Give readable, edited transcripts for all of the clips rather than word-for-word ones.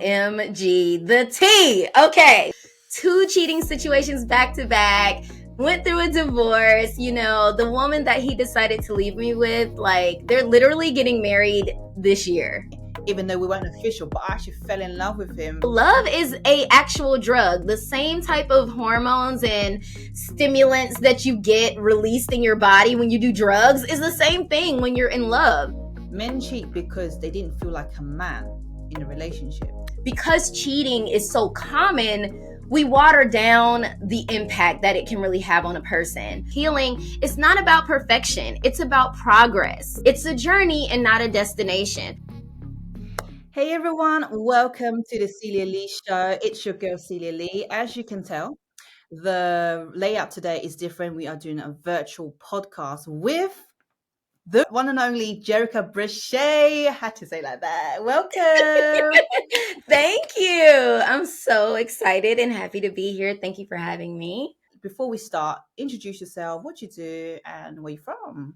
OMG, the T. Okay. 2 cheating situations back to back. Went through a divorce. The woman that he decided to leave me with, they're literally getting married this year. Even though we weren't official, but I actually fell in love with him. Love is a actual drug. The same type of hormones and stimulants that you get released in your body when you do drugs is the same thing when you're in love. Men cheat because they didn't feel like a man in a relationship. Because cheating is so common, we water down the impact that it can really have on a person. Healing is not about perfection. It's about progress. It's a journey and not a destination. Hey everyone, welcome to the Cilia Li Show. It's your girl Cilia Li. As you can tell, the layout today is different. We are doing a virtual podcast with the one and only Jerica Brechae. I had to say like that. Welcome. Thank you. I'm so excited and happy to be here. Thank you for having me. Before we start, introduce yourself, what you do, and where you from.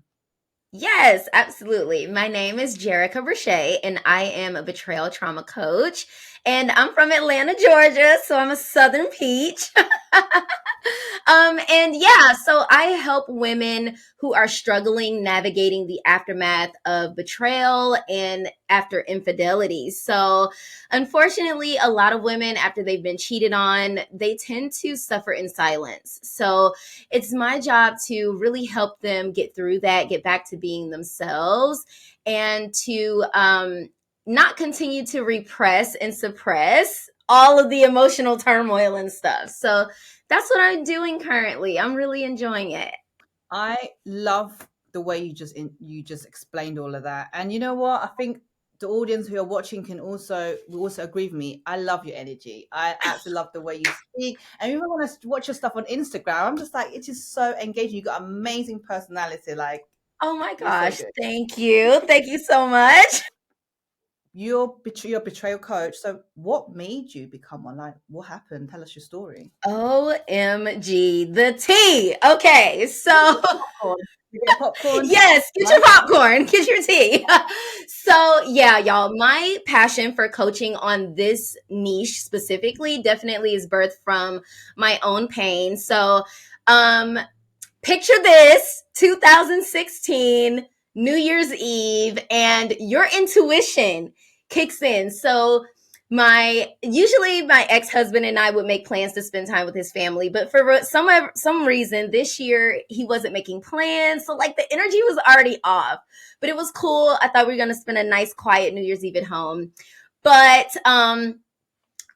Yes, absolutely. My name is Jerica Brechae, and I am a Betrayal Trauma Coach. And I'm from Atlanta, Georgia, so I'm a Southern peach. So I help women who are struggling navigating the aftermath of betrayal and after infidelity. So unfortunately, a lot of women, after they've been cheated on, they tend to suffer in silence. So it's my job to really help them get through that, get back to being themselves, and to not continue to repress and suppress all of the emotional turmoil and stuff. So that's what I'm doing currently. I'm really enjoying it. I love the way you just explained all of that. And you know what? I think the audience who are watching will also agree with me. I love your energy. I absolutely love the way you speak. And even when I watch your stuff on Instagram, I'm just like, it is so engaging. You got amazing personality. Like, oh my gosh, so thank you. Thank you so much. You're a betrayal coach. So what made you become one? Like, what happened? Tell us your story. OMG, the tea. Okay, so you get popcorn. Yes, get your popcorn, get your tea. So yeah, y'all, my passion for coaching on this niche specifically definitely is birthed from my own pain. So picture this, 2016, New Year's Eve, and your intuition kicks in. So usually my ex-husband and I would make plans to spend time with his family, but for some reason this year he wasn't making plans. So the energy was already off, but it was cool. I thought we were going to spend a nice quiet New Year's Eve at home. But I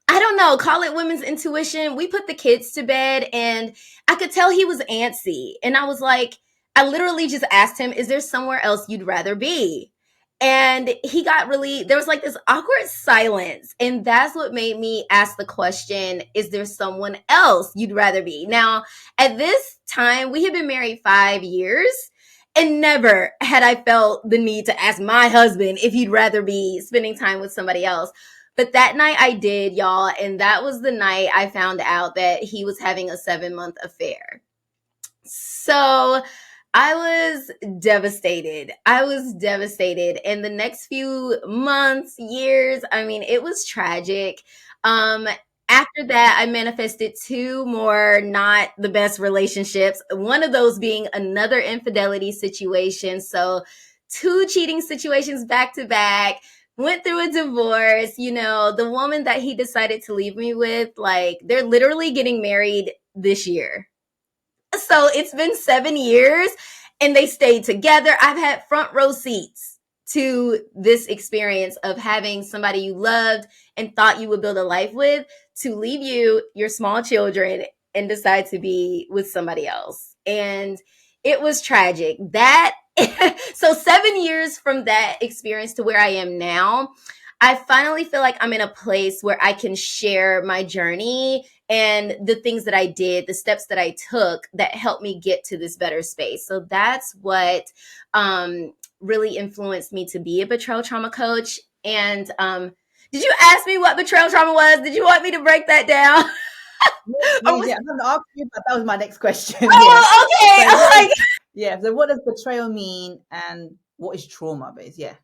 don't know, call it women's intuition. We put the kids to bed and I could tell he was antsy. And I was like, I literally just asked him, is there somewhere else you'd rather be? And he got there was this awkward silence. And that's what made me ask the question, is there someone else you'd rather be? Now, at this time, we had been married 5 years. And never had I felt the need to ask my husband if he'd rather be spending time with somebody else. But that night I did, y'all. And that was the night I found out that he was having a 7-month affair. So I was devastated. And the next few months, years, it was tragic. After that, I manifested 2 more not the best relationships. One of those being another infidelity situation. So 2 cheating situations back to back. Went through a divorce. The woman that he decided to leave me with, they're literally getting married this year. So it's been 7 years and they stayed together. I've had front row seats to this experience of having somebody you loved and thought you would build a life with to leave you, your small children, and decide to be with somebody else. And it was tragic. So 7 years from that experience to where I am now, I finally feel like I'm in a place where I can share my journey and the things that I did, the steps that I took that helped me get to this better space. So that's what really influenced me to be a betrayal trauma coach. And did you ask me what betrayal trauma was? Did you want me to break that down? Yeah, I'm going to ask you, but that was my next question. Oh, okay. Yeah. So what does betrayal mean and what is trauma based? Yeah.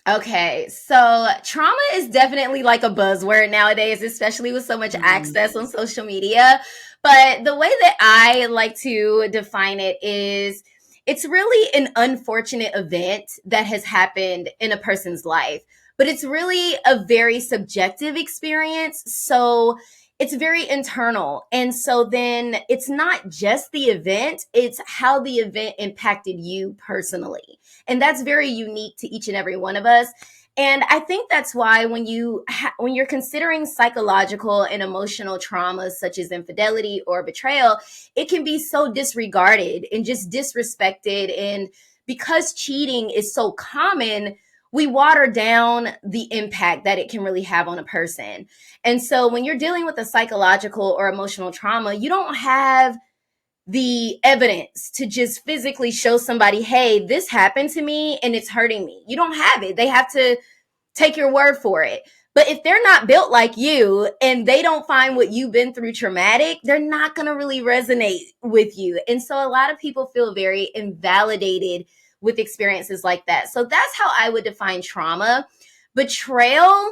Okay, so trauma is definitely like a buzzword nowadays, especially with so much Mm. access on social media. But the way that I like to define it is it's really an unfortunate event that has happened in a person's life, but it's really a very subjective experience. So it's very internal. And so then it's not just the event, it's how the event impacted you personally. And that's very unique to each and every one of us. And I think that's why when you're considering psychological and emotional traumas such as infidelity or betrayal, it can be so disregarded and just disrespected. And because cheating is so common, we water down the impact that it can really have on a person. And so when you're dealing with a psychological or emotional trauma, you don't have the evidence to just physically show somebody, hey, this happened to me and it's hurting me. You don't have it. They have to take your word for it. But if they're not built like you and they don't find what you've been through traumatic, they're not going to really resonate with you. And so a lot of people feel very invalidated with experiences like that. So that's how I would define trauma. Betrayal,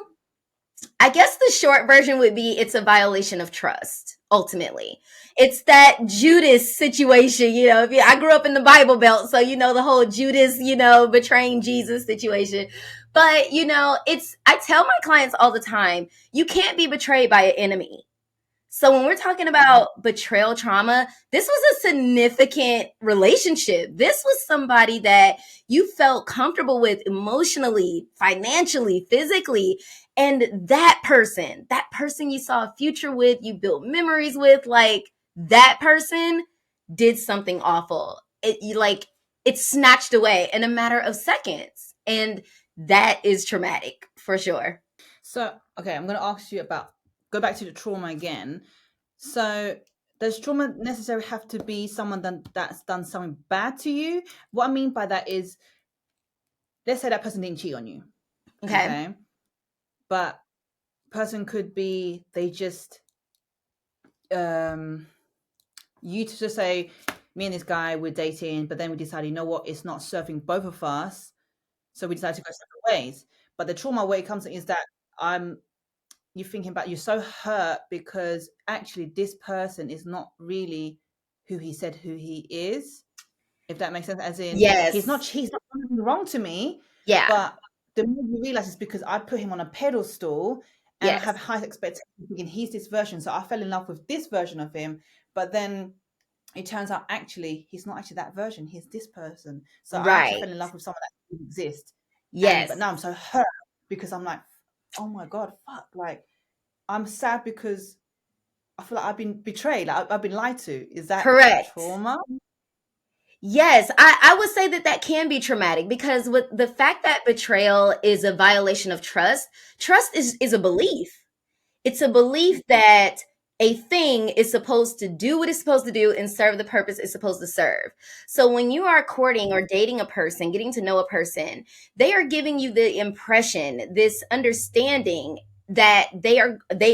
I guess the short version would be it's a violation of trust, ultimately. It's that Judas situation, I grew up in the Bible Belt, so the whole Judas, betraying Jesus situation. But, I tell my clients all the time, you can't be betrayed by an enemy. So when we're talking about betrayal trauma, this was a significant relationship. This was somebody that you felt comfortable with emotionally, financially, physically. And that person you saw a future with, you built memories with, like that person did something awful. It snatched away in a matter of seconds. And that is traumatic for sure. So, okay, I'm going to ask you about, go back to the trauma again. So, does trauma necessarily have to be someone that's done something bad to you? What I mean by that is, let's say that person didn't cheat on you, Okay. okay? But person could be they just you to just say, me and this guy we're dating, but then we decided, you know what, it's not serving both of us, so we decided to go separate ways. But the trauma where it comes in is that I'm you're thinking about, you're so hurt because actually this person is not really who he said who he is, if that makes sense. As in, Yes. he's not doing wrong to me, Yeah. but the more you realize it's because I put him on a pedestal and I have Yes. high expectations thinking he's this version, so I fell in love with this version of him. But then it turns out actually he's not actually that version, he's this person. So I actually Right. fell in love with someone that didn't exist. And but Yes. now I'm so hurt because I'm like, oh my god, fuck, like I'm sad because I feel like I've been betrayed, like I've been lied to. Is that Correct. trauma? Yes, I would say that that can be traumatic because with the fact that betrayal is a violation of trust, trust is a belief. It's a belief that a thing is supposed to do what it's supposed to do and serve the purpose it's supposed to serve. So when you are courting or dating a person, getting to know a person, they are giving you the impression, this understanding that they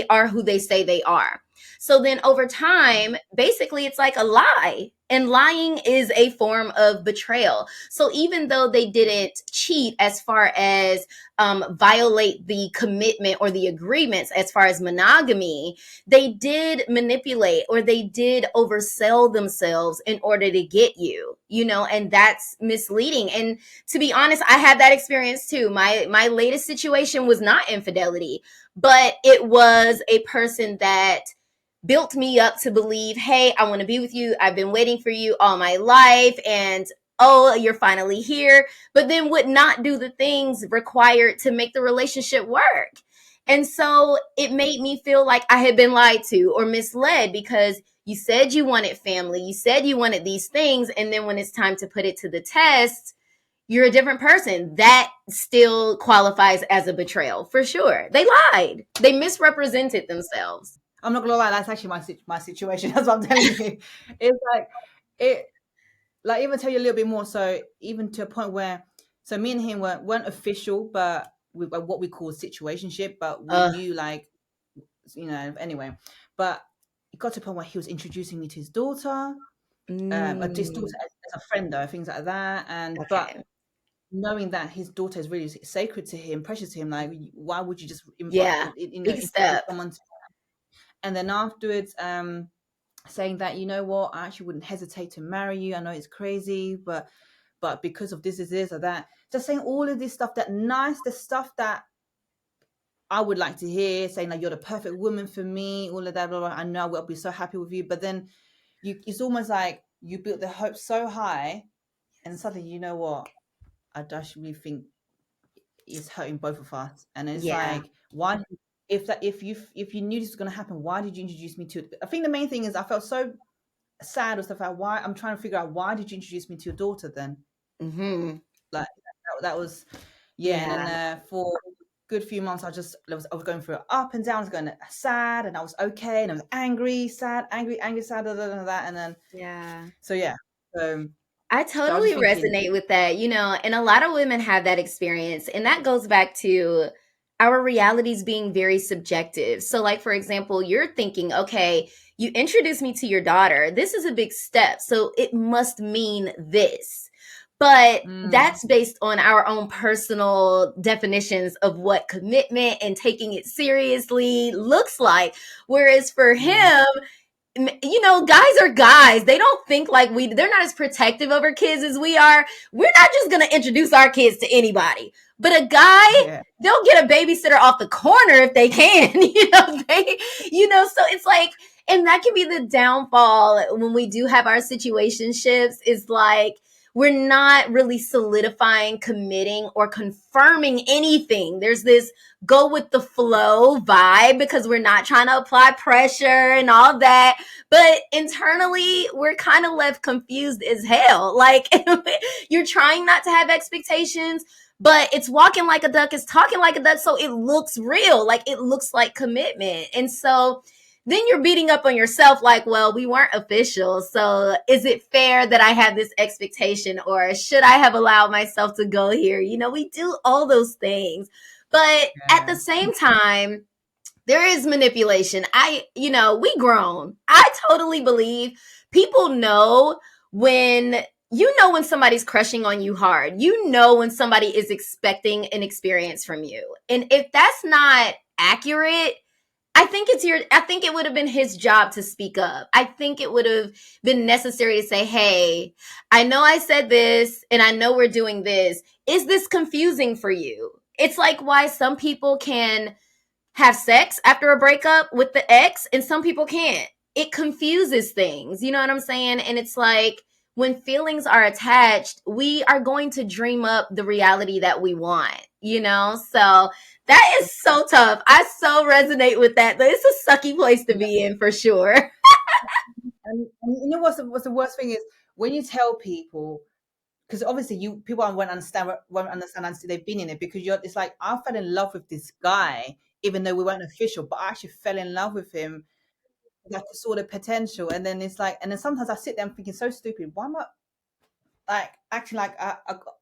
are who they say they are. So then over time, basically it's like a lie. And lying is a form of betrayal. So even though they didn't cheat as far as violate the commitment or the agreements as far as monogamy, they did manipulate or they did oversell themselves in order to get you, and that's misleading. And to be honest, I had that experience too. My latest situation was not infidelity, but it was a person that built me up to believe, hey, I want to be with you. I've been waiting for you all my life. And oh, you're finally here. But then would not do the things required to make the relationship work. And so it made me feel like I had been lied to or misled because you said you wanted family, you said you wanted these things. And then when it's time to put it to the test, you're a different person. That still qualifies as a betrayal for sure. They lied, they misrepresented themselves. I'm not gonna lie, that's actually my situation. That's what I'm telling you. It's like it, like even tell you a little bit more. So even to a point where, so me and him weren't official, but we were what we call situationship. But we Uh, knew, like, anyway. But it got to a point where he was introducing me to his daughter, his daughter mm, as a friend though, things like that. And but okay. knowing that his daughter is really sacred to him, precious to him, like, why would you just invite, Yeah. Big encourage step. someone to, and then afterwards, saying that, you know what, I actually wouldn't hesitate to marry you. I know it's crazy, but because of this or that, just saying all of this stuff, the stuff that I would like to hear, saying like, you're the perfect woman for me, all of that, blah, blah, I know I will be so happy with you. But then it's almost like you built the hope so high, and suddenly, you know what, I actually think it's hurting both of us. And it's Yeah. like, why, if you knew this was going to happen, why did you introduce me to it? I think the main thing is I felt so sad or stuff like, why, I'm trying to figure out, why did you introduce me to your daughter then? Mm-hmm. Like, that was, yeah. And Yeah. then for a good few months, I was going through it up and down. I was going sad, and I was okay, and I was angry, sad, angry, sad, that, and then, Yeah. so yeah. So, I so I was totally just thinking, resonate with that, and a lot of women have that experience. And that goes back to our realities being very subjective. So, like, for example, you're thinking, okay, you introduced me to your daughter. This is a big step. So it must mean this. But mm, that's based on our own personal definitions of what commitment and taking it seriously looks like. Whereas for yeah, him, guys are guys. They don't think like they're not as protective of our kids as we are. We're not just going to introduce our kids to anybody. But a guy, yeah, they'll get a babysitter off the corner if they can, so it's like, and that can be the downfall when we do have our situationships, is like, we're not really solidifying, committing, or confirming anything. There's this go with the flow vibe because we're not trying to apply pressure and all that. But internally, we're kind of left confused as hell. Like, you're trying not to have expectations, but it's walking like a duck, it's talking like a duck. So it looks real. Like, it looks like commitment. And so then you're beating up on yourself like, well, we weren't official. So is it fair that I have this expectation, or should I have allowed myself to go here? We do all those things. But at the yeah, same time, there is manipulation. We grown. I totally believe people know when when somebody's crushing on you hard. When somebody is expecting an experience from you. And if that's not accurate, I think it would have been his job to speak up. I think it would have been necessary to say, "Hey, I know I said this and I know we're doing this. Is this confusing for you?" It's like why some people can have sex after a breakup with the ex and some people can't. It confuses things. You know what I'm saying? And it's like, when feelings are attached, we are going to dream up the reality that we want. So that is so tough. I so resonate with that. It's a sucky place to yeah. be in for sure. And you know what's the worst thing is, when you tell people, because obviously people won't understand until they've been in it, because it's like, I fell in love with this guy even though we weren't official, but I actually fell in love with him. Like, I saw the potential, and then it's like, and then sometimes I sit there and thinking, so stupid. Why am I like acting like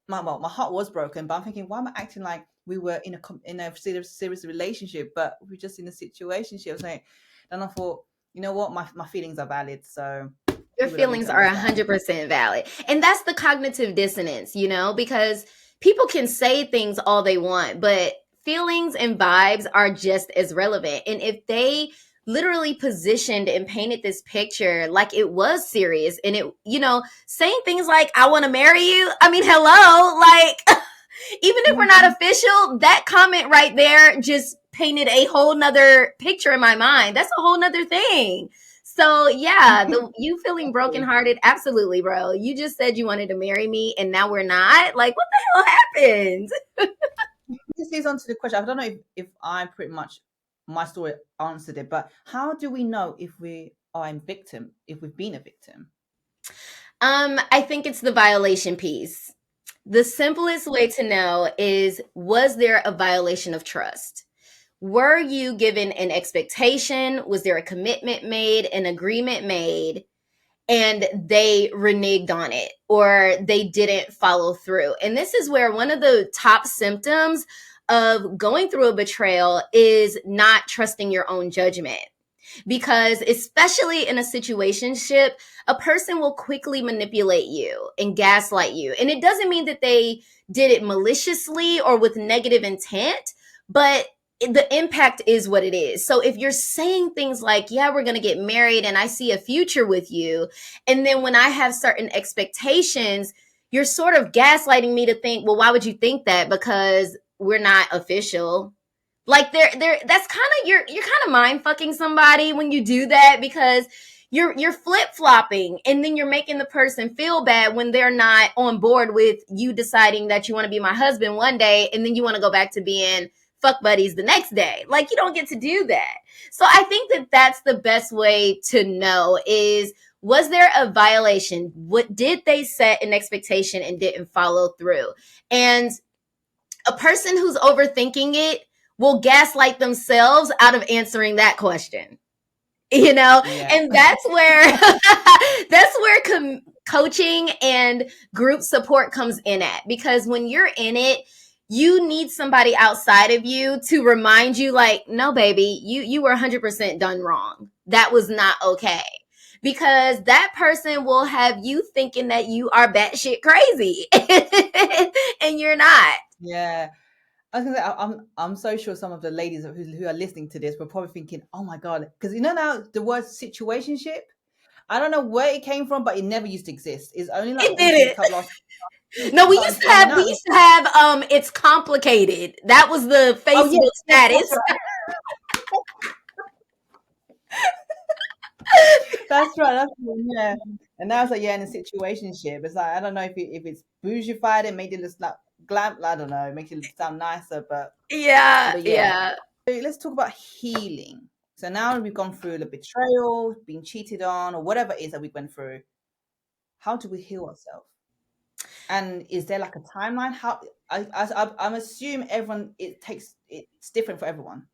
my heart was broken? But I'm thinking, why am I acting like we were in a serious relationship, but we're just in a situation? She was like, then I thought, you know what, my feelings are valid, so Your people don't need feelings to are understand. 100% valid. And that's the cognitive dissonance, because people can say things all they want, but feelings and vibes are just as relevant. And if they literally positioned and painted this picture like it was serious, and saying things like, I want to marry you. I mean, hello, like, even if we're not Mhm. official, that comment right there just painted a whole nother picture in my mind. That's a whole nother thing. So yeah, you feeling brokenhearted, absolutely, bro. You just said you wanted to marry me, and now we're not. Like, what the hell happened? This leads on to the question. I don't know if I pretty much, my story answered it, but how do we know if we are a victim, if we've been a victim? I think it's the violation piece. The simplest way to know is, was there a violation of trust? Were you given an expectation? Was there a commitment made, an agreement made, and they reneged on it, or they didn't follow through? And this is where one of the top symptoms of going through a betrayal is not trusting your own judgment. because especially in a situationship, a person will quickly manipulate you and gaslight you. And it doesn't mean that they did it maliciously or with negative intent, but the impact is what it is. So if you're saying things like, yeah, we're going to get married and I see a future with you, and then when I have certain expectations, you're sort of gaslighting me to think, well, why would you think that? Because we're not official. Like they're that's kind of you're kind of mind fucking somebody when you do that, because you're flip-flopping, and then you're making the person feel bad when they're not on board with you deciding that you want to be my husband one day and then you want to go back to being fuck buddies the next day. Like, you don't get to do that. So I think that that's the best way to know is, was there a violation? What did they set an expectation and didn't follow through? And a person who's overthinking it will gaslight themselves out of answering that question. Yeah. And that's where coaching and group support comes in at, because when you're in it, you need somebody outside of you to remind you, like, no baby, you were 100% done wrong. That was not okay. Because that person will have you thinking that you are batshit crazy and you're not. Yeah. I was gonna say, I'm so sure some of the ladies who are listening to this were probably thinking, oh my God, because now the word situationship, I don't know where it came from, but it never used to exist. It's only like It recently, a didn't. couple of No, we started used to coming have out. it's complicated. That was the Oh yes, Facebook yes, status. that's right. That's right, yeah. And now it's like, yeah, in a situationship, it's like, I don't know if it's bougified and made it look like glam. I don't know, it makes it sound nicer, but Yeah, yeah. yeah. So let's talk about healing. So now we've gone through the betrayal, being cheated on, or whatever it is that we went through. How do we heal ourselves? And is there like a timeline? How I'm assuming everyone it's different for everyone.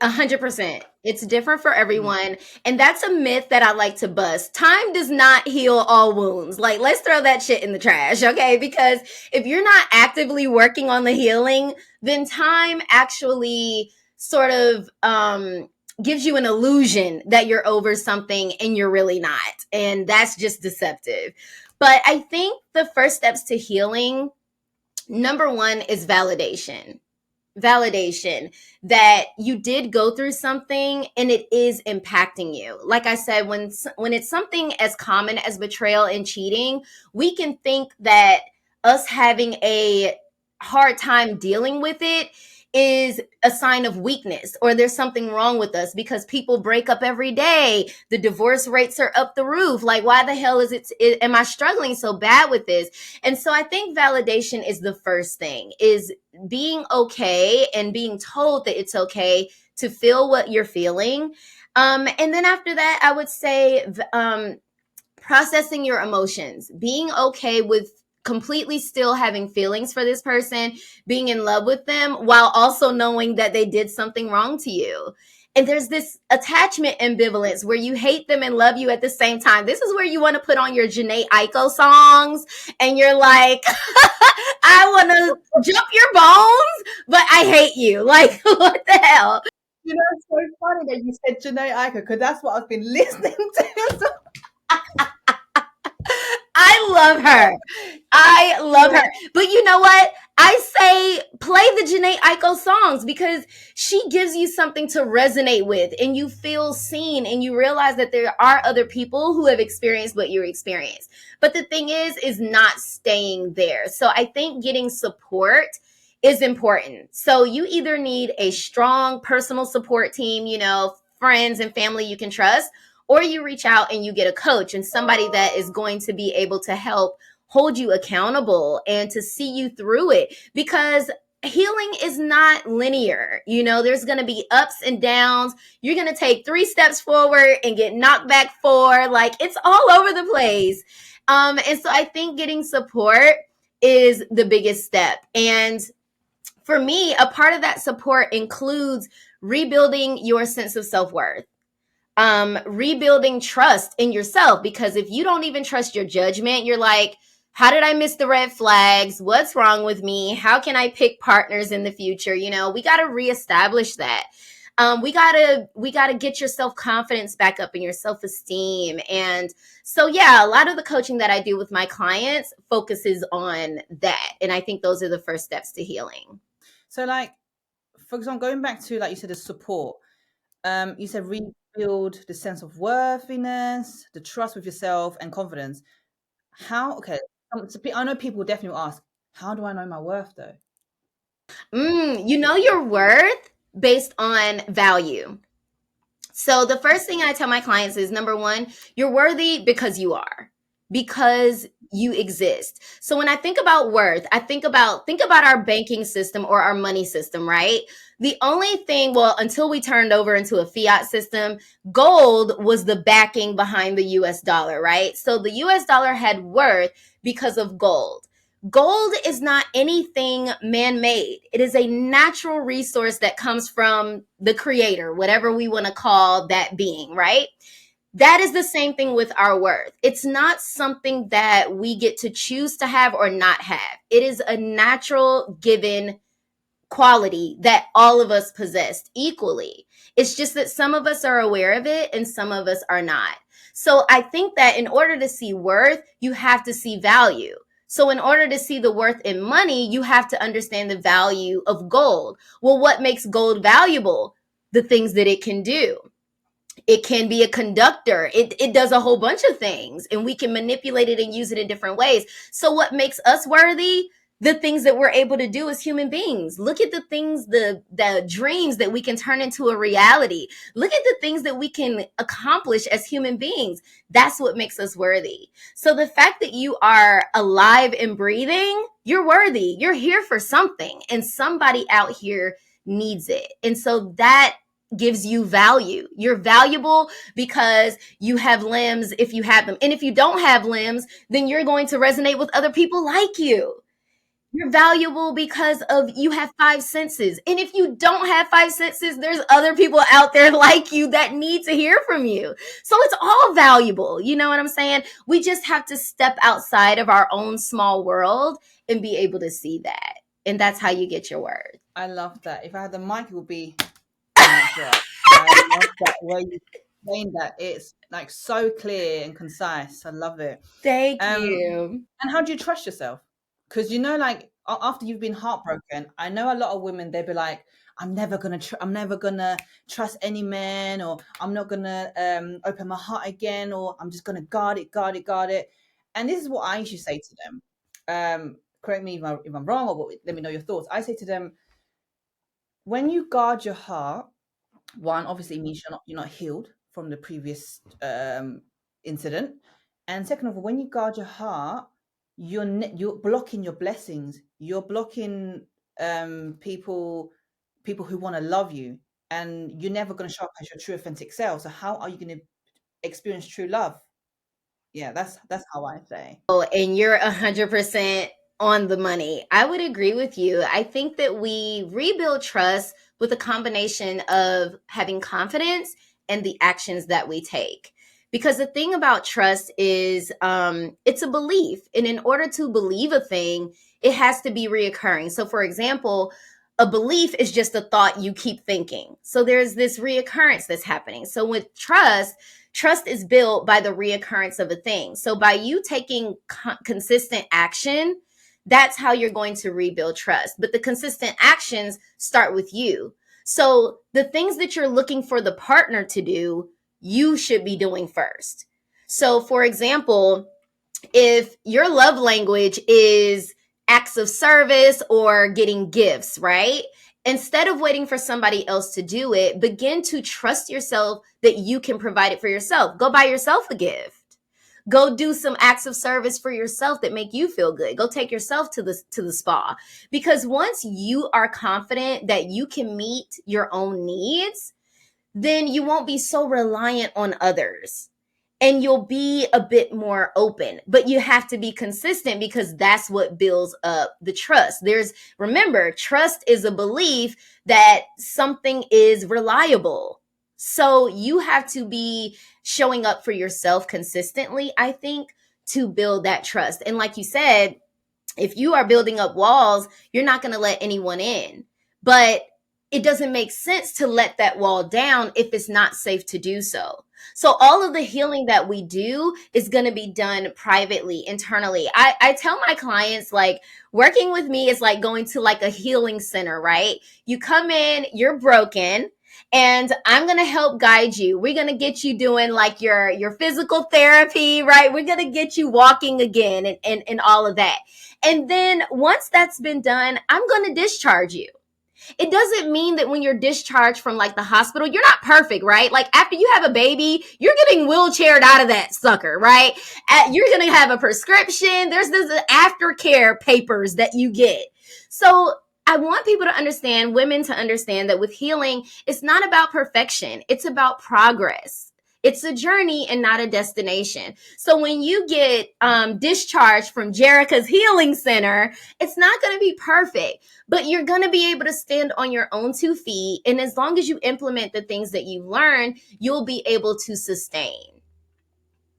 100%. It's different for Mm. everyone. And that's a myth that I like to bust. Time does not heal all wounds. Like, let's throw that shit in the trash, okay? Because if you're not actively working on the healing, then time actually sort of gives you an illusion that you're over something and you're really not. And that's just deceptive. But I think the first steps to healing, number one, is validation that you did go through something and it is impacting you. Like I said, when it's something as common as betrayal and cheating, we can think that us having a hard time dealing with it is a sign of weakness, or there's something wrong with us because people break up every day. The divorce rates are up the roof. Like, why the hell am I struggling so bad with this? And so I think validation is the first thing, is being okay and being told that it's okay to feel what you're feeling. And then after that, I would say processing your emotions, being okay with completely still having feelings for this person, being in love with them, while also knowing that they did something wrong to you. And there's this attachment ambivalence where you hate them and love you at the same time. This is where you want to put on your Janae Aiko songs and you're like, I want to jump your bones, but I hate you. Like, what the hell? It's so funny that you said Janae Aiko, because that's what I've been listening to. I love her. I love Yeah. her. But you know what? I say play the Janae Aiko songs, because she gives you something to resonate with and you feel seen and you realize that there are other people who have experienced what you experienced. But the thing is not staying there. So I think getting support is important. So you either need a strong personal support team, friends and family you can trust, or you reach out and you get a coach and somebody that is going to be able to help hold you accountable and to see you through it, because healing is not linear. There's going to be ups and downs. You're going to take 3 steps forward and get knocked back 4. Like, it's all over the place. And so I think getting support is the biggest step. And for me, a part of that support includes rebuilding your sense of self-worth, rebuilding trust in yourself, because if you don't even trust your judgment, you're like, how did I miss the red flags? What's wrong with me? How can I pick partners in the future? We got to reestablish that. We gotta get your self-confidence back up and your self-esteem. And so yeah, a lot of the coaching that I do with my clients focuses on that, and I think those are the first steps to healing. So, like, for example, going back to, like you said, the support. You said rebuild the sense of worthiness, the trust with yourself, and confidence. How? Okay, I know people definitely ask, how do I know my worth, though? You know your worth based on value. So the first thing I tell my clients is, number one, you're worthy because you are, because you exist. So when I think about worth, I think about our banking system or our money system, right? The only thing, well, until we turned over into a fiat system, gold was the backing behind the US dollar, right? So the US dollar had worth because of gold. Gold is not anything man made. It is a natural resource that comes from the creator, whatever we want to call that being, right? That is the same thing with our worth. It's not something that we get to choose to have or not have. It is a natural given quality that all of us possess equally. It's just that some of us are aware of it and some of us are not. So I think that in order to see worth, you have to see value. So in order to see the worth in money, you have to understand the value of gold. Well, what makes gold valuable? The things that it can do. It can be a conductor. It does a whole bunch of things, and we can manipulate it and use it in different ways. So what makes us worthy? The things that we're able to do as human beings. Look at the things, the dreams that we can turn into a reality. Look at the things that we can accomplish as human beings. That's what makes us worthy. So the fact that you are alive and breathing, you're worthy. You're here for something, and somebody out here needs it. And so that gives you value. You're valuable because you have limbs if you have them. And if you don't have limbs, then you're going to resonate with other people like you. You're valuable because of you have five senses. And if you don't have five senses, there's other people out there like you that need to hear from you. So it's all valuable. You know what I'm saying? We just have to step outside of our own small world and be able to see that. And that's how you get your word. I love that. If I had the mic, it would be mic drop. I love that way you explain that. It's like so clear and concise. I love it. Thank Um, you. and how do you trust yourself? Because like after you've been heartbroken, I know a lot of women, they'd be like, I'm never gonna trust any man, or I'm not gonna open my heart again, or I'm just gonna guard it, guard it, guard it. And this is what I usually say to them. Correct me if I'm wrong, or let me know your thoughts. I say to them, when you guard your heart, one obviously means you're not healed from the previous incident, and second of all, when you guard your heart, you're blocking your blessings. You're blocking people who want to love you, and you're never going to show up as your true authentic self. So how are you going to experience true love? Yeah, that's how I say. Oh, and you're 100% on the money. I would agree with you. I think that we rebuild trust with a combination of having confidence and the actions that we take. Because the thing about trust is it's a belief. And in order to believe a thing, it has to be reoccurring. So, for example, a belief is just a thought you keep thinking. So there's this reoccurrence that's happening. So with trust is built by the reoccurrence of a thing. So by you taking consistent action, that's how you're going to rebuild trust. But the consistent actions start with you. So the things that you're looking for the partner to do, you should be doing first. So for example, if your love language is acts of service or getting gifts, right? Instead of waiting for somebody else to do it, begin to trust yourself that you can provide it for yourself. Go buy yourself a gift. Go do some acts of service for yourself that make you feel good. Go take yourself to the spa. Because once you are confident that you can meet your own needs, then you won't be so reliant on others, and you'll be a bit more open. But you have to be consistent because that's what builds up the trust. Remember, trust is a belief that something is reliable. So you have to be showing up for yourself consistently, I think, to build that trust. And like you said, if you are building up walls, you're not going to let anyone in. But it doesn't make sense to let that wall down if it's not safe to do so. So all of the healing that we do is going to be done privately, internally. I tell my clients, like, working with me is like going to like a healing center, right? You come in, you're broken, and I'm going to help guide you. We're going to get you doing like your physical therapy, right? We're going to get you walking again, and all of that. And then once that's been done, I'm going to discharge you. It doesn't mean that when you're discharged from like the hospital, you're not perfect, right? Like after you have a baby, you're getting wheelchaired out of that sucker, right? You're going to have a prescription. There's this aftercare papers that you get. So I want people to understand, women to understand, that with healing, it's not about perfection. It's about progress. It's a journey and not a destination. So when you get discharged from Jerica's Healing Center, it's not going to be perfect, but you're going to be able to stand on your own 2 feet. And as long as you implement the things that you learn, you'll be able to sustain.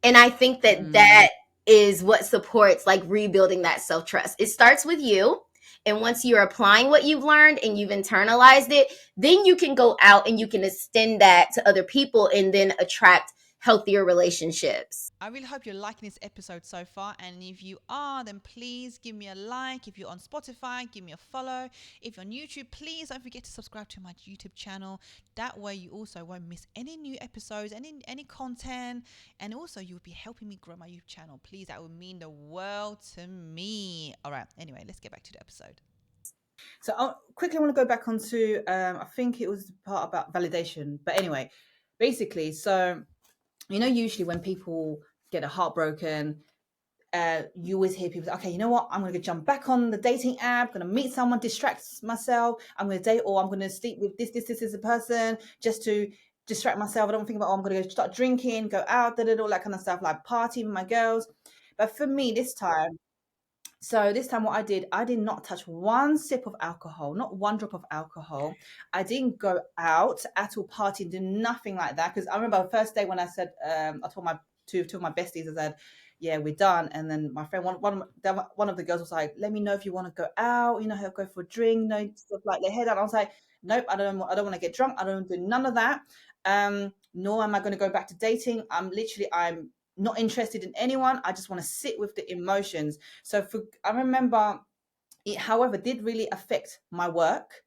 And I think that that is what supports like rebuilding that self-trust. It starts with you. And once you're applying what you've learned and you've internalized it, then you can go out and you can extend that to other people and then attract healthier relationships. I really hope you're liking this episode so far. And if you are, then please give me a like. If you're on Spotify, give me a follow. If you're on YouTube, please don't forget to subscribe to my YouTube channel. That way you also won't miss any new episodes, any content. And also you'll be helping me grow my YouTube channel. Please, that would mean the world to me. All right. Anyway, let's get back to the episode. So I quickly want to go back onto, I think it was the part about validation. But anyway, basically, so, usually when people get a heartbroken, you always hear people say, okay, you know what? I'm going to jump back on the dating app, going to meet someone, distract myself. I'm going to date, or I'm going to sleep with this is a person just to distract myself. I don't think about, I'm going to go start drinking, go out, all that kind of stuff, like party with my girls. But for me, this time what I did not touch one sip of alcohol, not one drop of alcohol. I didn't go out at all, partying, do nothing like that. Because I remember the first day when I said, I told my two of my besties, I said, yeah, we're done. And then my friend, one of the girls was like, let me know if you want to go out, go for a drink, stuff like their head out. I was like, nope, I don't want to get drunk. I don't do none of that. Nor am I going to go back to dating. I'm not interested in anyone. I just want to sit with the emotions. So I remember it, however, did really affect my work.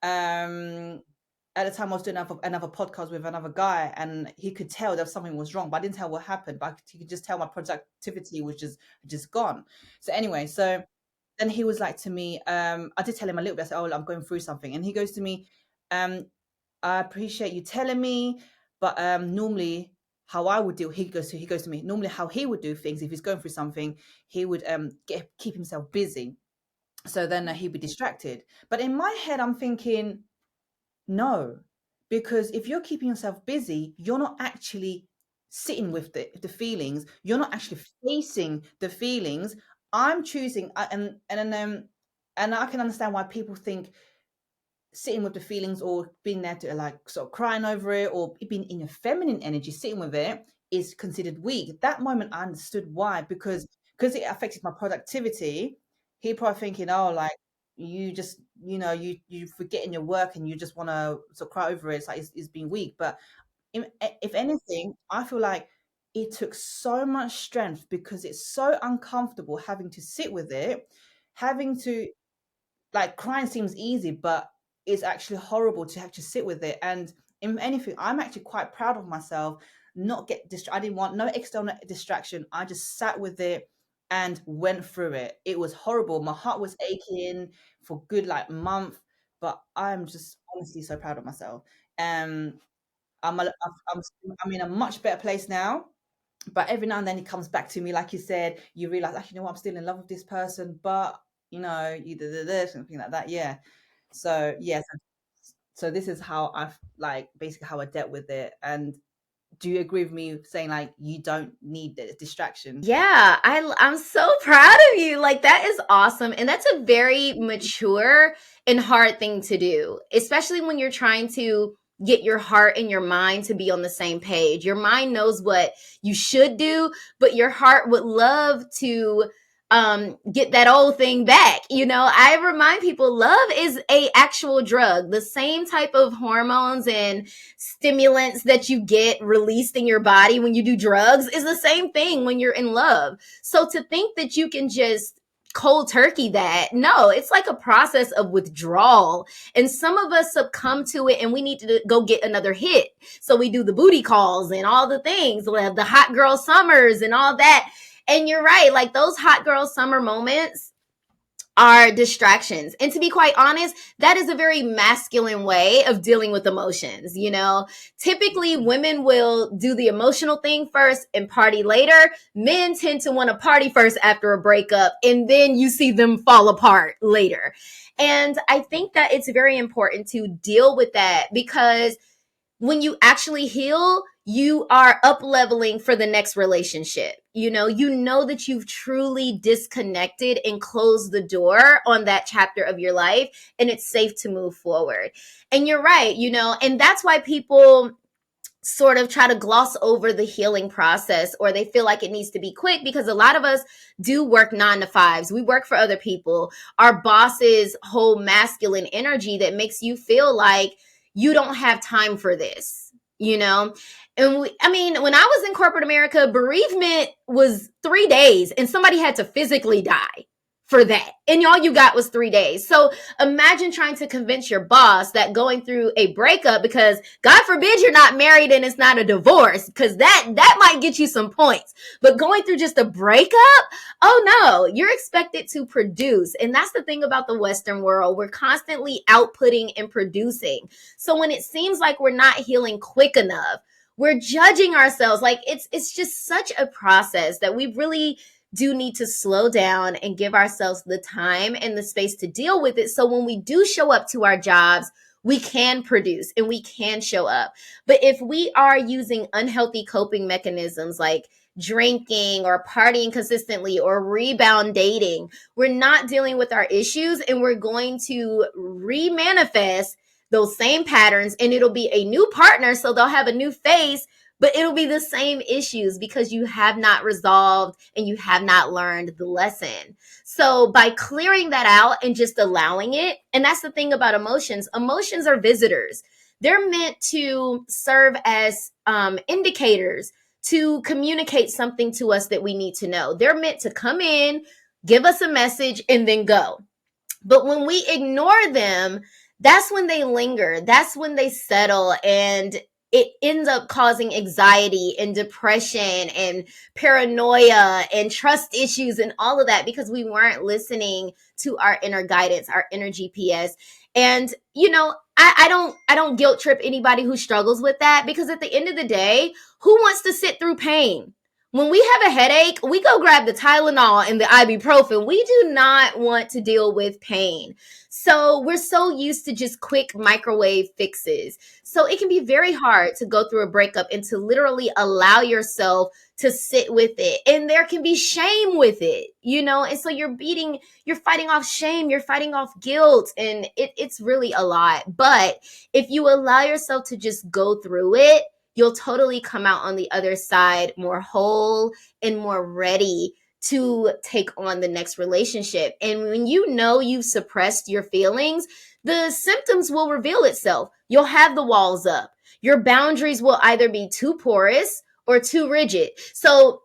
At the time I was doing another podcast with another guy, and he could tell that something was wrong, but I didn't tell what happened, but he could just tell my productivity was just gone. So anyway, so then he was like to me, I did tell him a little bit. I said, oh, I'm going through something. And he goes to me, I appreciate you telling me, but normally how I would do, he goes to me, normally how he would do things if he's going through something, he would keep himself busy. So then he'd be distracted. But in my head, I'm thinking, no, because if you're keeping yourself busy, you're not actually sitting with the feelings. You're not actually facing the feelings. I'm choosing, and I can understand why people think sitting with the feelings or being there to like sort of crying over it or being in your feminine energy, sitting with it is considered weak. At that moment, I understood why, because it affected my productivity. He probably thinking, oh, like you just, you forgetting your work and you just want to sort of cry over it. It's like it's being weak. But if anything, I feel like it took so much strength because it's so uncomfortable having to sit with it, having to, like, crying seems easy, but it's actually horrible to actually sit with it. And in anything, I'm actually quite proud of myself. Not get I didn't want no external distraction. I just sat with it and went through it. It was horrible. My heart was aching for good like month, but I'm just honestly so proud of myself. Um, I'm in a much better place now. But every now and then it comes back to me, like you said, you realize, actually, you know what, I'm still in love with this person, but you did this, something like that. Yeah. So yes. So this is how I've, like, basically how I dealt with it. And do you agree with me saying like you don't need the distraction? Yeah, I'm so proud of you. Like that is awesome. And that's a very mature and hard thing to do, especially when you're trying to get your heart and your mind to be on the same page. Your mind knows what you should do, but your heart would love to get that old thing back. I remind people love is a actual drug. The same type of hormones and stimulants that you get released in your body when you do drugs is the same thing when you're in love. So to think that you can just cold turkey that, no, it's like a process of withdrawal, and some of us succumb to it and we need to go get another hit. So we do the booty calls and all the things, the hot girl summers and all that. And you're right, like those hot girl summer moments are distractions. And to be quite honest, that is a very masculine way of dealing with emotions. Typically women will do the emotional thing first and party later. Men tend to want to party first after a breakup, and then you see them fall apart later. And I think that it's very important to deal with that, because when you actually heal, you are up leveling for the next relationship. That you've truly disconnected and closed the door on that chapter of your life, and it's safe to move forward. And you're right, and that's why people sort of try to gloss over the healing process, or they feel like it needs to be quick, because a lot of us do work 9 to 5s. We work for other people. Our bosses hold masculine energy that makes you feel like you don't have time for this, And when I was in corporate America, bereavement was 3 days and somebody had to physically die for that. And all you got was 3 days. So imagine trying to convince your boss that going through a breakup, because God forbid you're not married and it's not a divorce, because that might get you some points. But going through just a breakup, oh no, you're expected to produce. And that's the thing about the Western world. We're constantly outputting and producing. So when it seems like we're not healing quick enough, we're judging ourselves. Like it's just such a process that we really do need to slow down and give ourselves the time and the space to deal with it. So when we do show up to our jobs, we can produce and we can show up. But if we are using unhealthy coping mechanisms like drinking or partying consistently or rebound dating, we're not dealing with our issues, and we're going to remanifest those same patterns, and it'll be a new partner. So they'll have a new face, but it'll be the same issues because you have not resolved and you have not learned the lesson. So by clearing that out and just allowing it, and that's the thing about emotions, emotions are visitors. They're meant to serve as indicators to communicate something to us that we need to know. They're meant to come in, give us a message, and then go. But when we ignore them, that's when they linger. That's when they settle, and it ends up causing anxiety and depression and paranoia and trust issues and all of that, because we weren't listening to our inner guidance, our inner GPS. And I don't guilt trip anybody who struggles with that, because at the end of the day, who wants to sit through pain? When we have a headache, we go grab the Tylenol and the ibuprofen. We do not want to deal with pain. So we're so used to just quick microwave fixes. So it can be very hard to go through a breakup and to literally allow yourself to sit with it. And there can be shame with it, and so you're fighting off shame, you're fighting off guilt, and it's really a lot. But if you allow yourself to just go through it, you'll totally come out on the other side more whole and more ready to take on the next relationship. And when you've suppressed your feelings, the symptoms will reveal itself. You'll have the walls up. Your boundaries will either be too porous or too rigid. So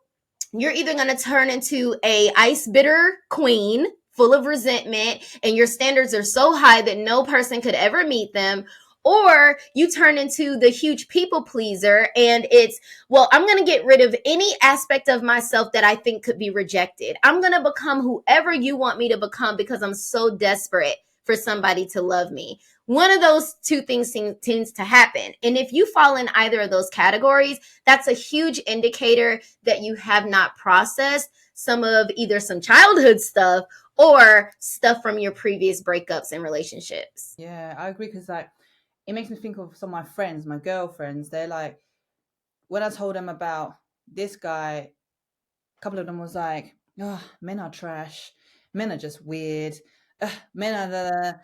you're either going to turn into a ice bitter queen full of resentment, and your standards are so high that no person could ever meet them, or you turn into the huge people pleaser, and it's, well, I'm going to get rid of any aspect of myself that I think could be rejected. I'm going to become whoever you want me to become because I'm so desperate for somebody to love me. One of those two things tends to happen. And if you fall in either of those categories, that's a huge indicator that you have not processed some of either some childhood stuff or stuff from your previous breakups and relationships. Yeah, I agree, because it makes me think of some of my friends, my girlfriends. They're like, when I told them about this guy, a couple of them was like, oh, men are trash. Men are just weird. Men are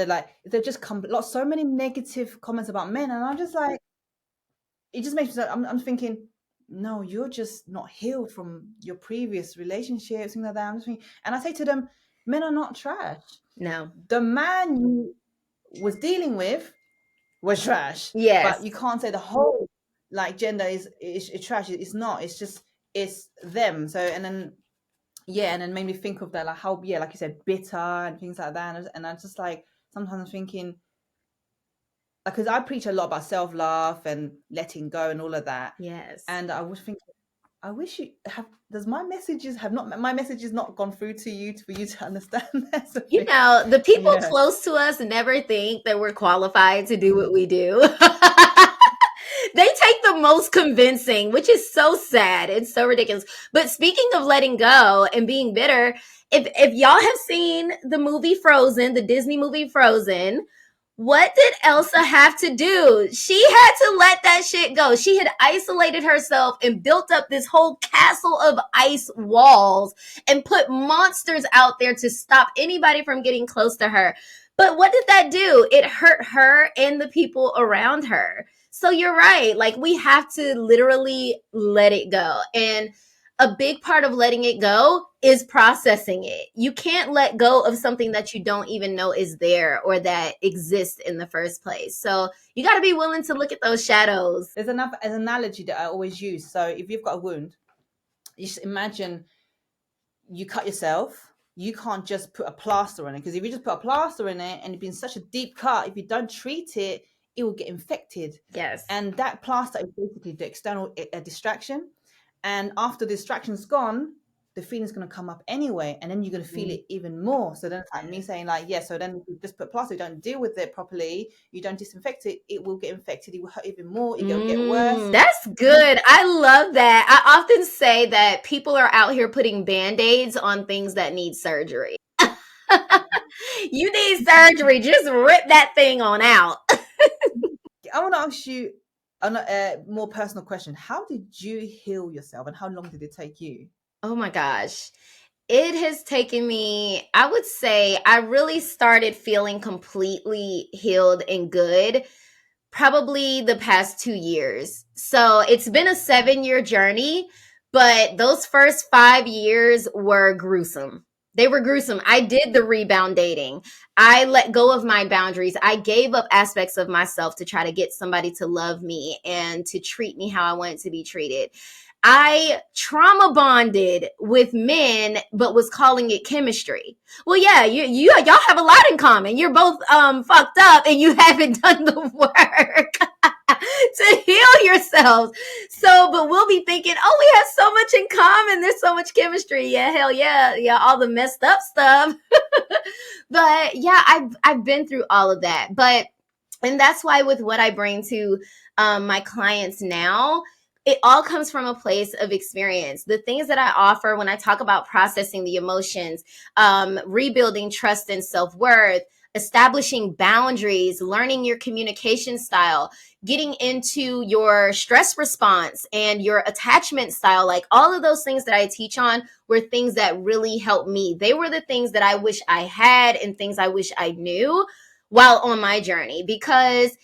like, they've just so many negative comments about men. And I'm just like, it just makes me, I'm thinking, no, you're just not healed from your previous relationships, things like that. And I say to them, men are not trash. No. The man you was dealing with was trash. Yes. But you can't say the whole like gender is trash. It's not. It's just it's them. So and then made me think of that, like how like you said, bitter and things like that. And I just like sometimes I'm thinking, because I preach a lot about self-love and letting go and all of that. Yes. And I was thinking, I wish you have. Does my messages not gone through to you for you to understand that? You know, the people Yeah. close to us never think that we're qualified to do what we do. They take the most convincing, which is so sad. It's so ridiculous. But speaking of letting go and being bitter, if y'all have seen the movie Frozen, the Disney movie Frozen, what did Elsa have to do? She had to let that shit go. She had isolated herself and built up this whole castle of ice walls and put monsters out there to stop anybody from getting close to her. But what did that do? It hurt her and the people around her. So you're right. Like, we have to literally let it go. And a big part of letting it go is processing it. You can't let go of something that you don't even know is there or that exists in the first place. So you got to be willing to look at those shadows. There's an analogy that I always use. So if you've got a wound, you just imagine you cut yourself. You can't just put a plaster on it, because if you just put a plaster in it and it's been such a deep cut, if you don't treat it, it will get infected. Yes. And that plaster is basically the external distraction. And after the distraction's gone, the feeling's going to come up anyway, and then you're going to feel it even more. So then it's like me saying, like, yeah, so then you just put plaster, you don't deal with it properly, you don't disinfect it, it will get infected, it will hurt even more, it will get worse. That's good. I love that. I often say that people are out here putting Band-Aids on things that need surgery. You need surgery, just rip that thing on out. I want to ask you a more personal question. How did you heal yourself, and how long did it take you? Oh my gosh. It has taken me, I would say, I really started feeling completely healed and good probably the past 2 years. So it's been a 7-year journey, but those first 5 years were gruesome. They were gruesome. I did the rebound dating. I let go of my boundaries. I gave up aspects of myself to try to get somebody to love me and to treat me how I wanted to be treated. I trauma bonded with men, but was calling it chemistry. Well, yeah, y'all have a lot in common. You're both fucked up, and you haven't done the work to heal yourselves. So, but we'll be thinking, oh, we have so much in common. There's so much chemistry. Yeah, hell yeah, all the messed up stuff. But yeah, I've been through all of that. And that's why with what I bring to my clients now, it all comes from a place of experience. The things that I offer when I talk about processing the emotions, rebuilding trust and self-worth, establishing boundaries, learning your communication style, getting into your stress response and your attachment style, like all of those things that I teach on were things that really helped me. They were the things that I wish I had and things I wish I knew while on my journey, because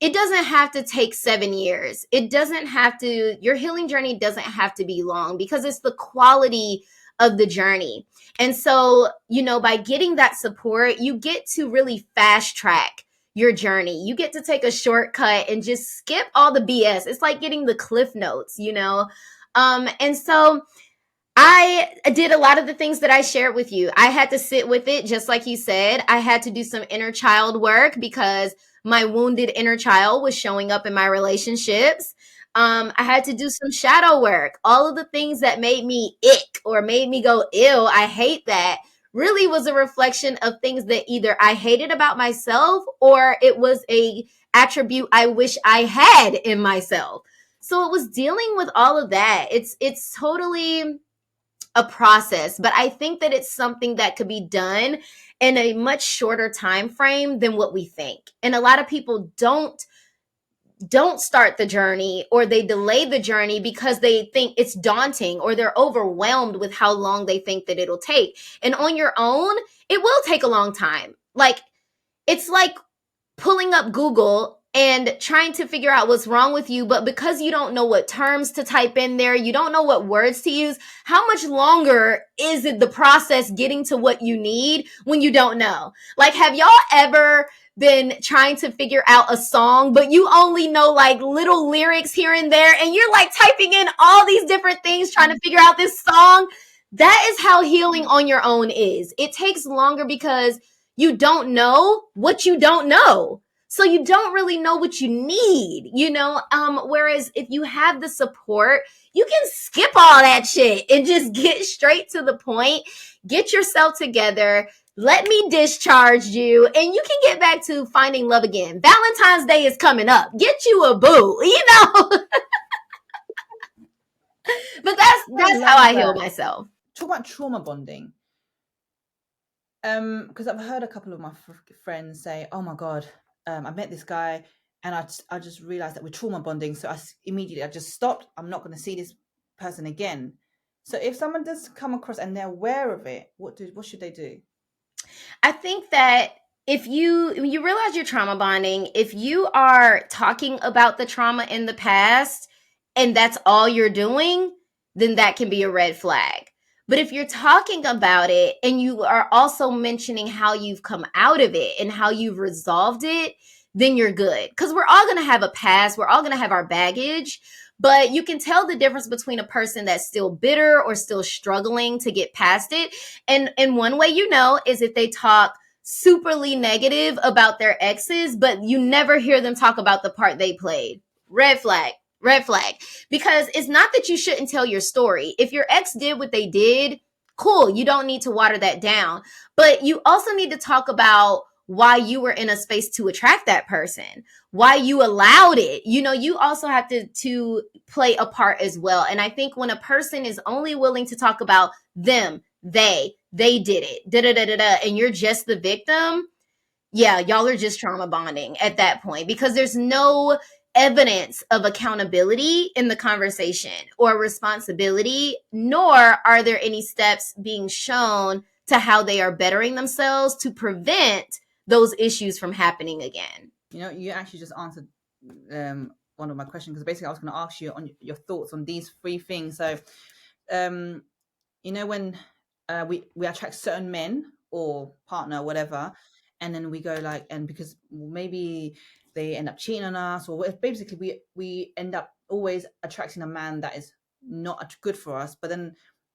it doesn't have to take 7 years. It doesn't have to, your healing journey doesn't have to be long, because it's the quality of the journey. And so, by getting that support, you get to really fast track your journey. You get to take a shortcut and just skip all the BS. It's like getting the cliff notes, and so I did a lot of the things that I shared with you. I had to sit with it, just like you said. I had to do some inner child work because my wounded inner child was showing up in my relationships. I had to do some shadow work. All of the things that made me ick or made me go, ew, I hate that, really was a reflection of things that either I hated about myself or it was a attribute I wish I had in myself. So it was dealing with all of that. It's totally a process, but I think that it's something that could be done in a much shorter time frame than what we think. And a lot of people don't start the journey, or they delay the journey because they think it's daunting, or they're overwhelmed with how long they think that it'll take. And on your own, it will take a long time. Like, it's like pulling up Google and trying to figure out what's wrong with you, but because you don't know what terms to type in there, you don't know what words to use, how much longer is it the process getting to what you need when you don't know? Like, have y'all ever been trying to figure out a song, but you only know like little lyrics here and there, and you're like typing in all these different things trying to figure out this song? That is how healing on your own is. It takes longer because you don't know what you don't know. So you don't really know what you need, whereas if you have the support, you can skip all that shit and just get straight to the point, get yourself together, let me discharge you, and you can get back to finding love again. Valentine's Day is coming up. Get you a boo, But that's how I heal myself. Talk about trauma bonding. Because I've heard a couple of my friends say, "Oh my God, I met this guy, and I just realized that we're trauma bonding. So I just stopped. I'm not going to see this person again." So if someone does come across and they're aware of it, what should they do? I think that if you realize you're trauma bonding, if you are talking about the trauma in the past and that's all you're doing, then that can be a red flag. But if you're talking about it and you are also mentioning how you've come out of it and how you've resolved it, then you're good. Because we're all going to have a past. We're all going to have our baggage. But you can tell the difference between a person that's still bitter or still struggling to get past it. And one way you know is if they talk superly negative about their exes, but you never hear them talk about the part they played. Red flag. Red flag. Because it's not that you shouldn't tell your story. If your ex did what they did, cool. You don't need to water that down. But you also need to talk about why you were in a space to attract that person, why you allowed it. You also have to play a part as well. And I think when a person is only willing to talk about them, they did it, and you're just the victim, yeah, y'all are just trauma bonding at that point, because there's no evidence of accountability in the conversation or responsibility, nor are there any steps being shown to how they are bettering themselves to prevent those issues from happening again. You actually just answered one of my questions, because basically I was going to ask you on your thoughts on these three things. So, when we attract certain men or partner, whatever, and then we go and because maybe they end up cheating on us, or basically we end up always attracting a man that is not good for us. But then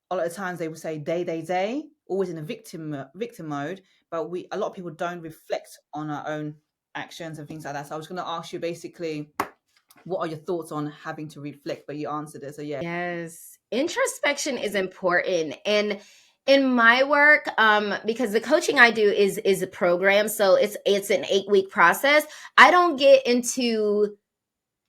a lot of times they will say they always in a victim mode, but a lot of people don't reflect on our own actions and things like that. So I was going to ask you basically, what are your thoughts on having to reflect? But you answered it, so yeah. Yes, introspection is important. And in my work, because the coaching I do is a program, so it's an 8-week process. I don't get into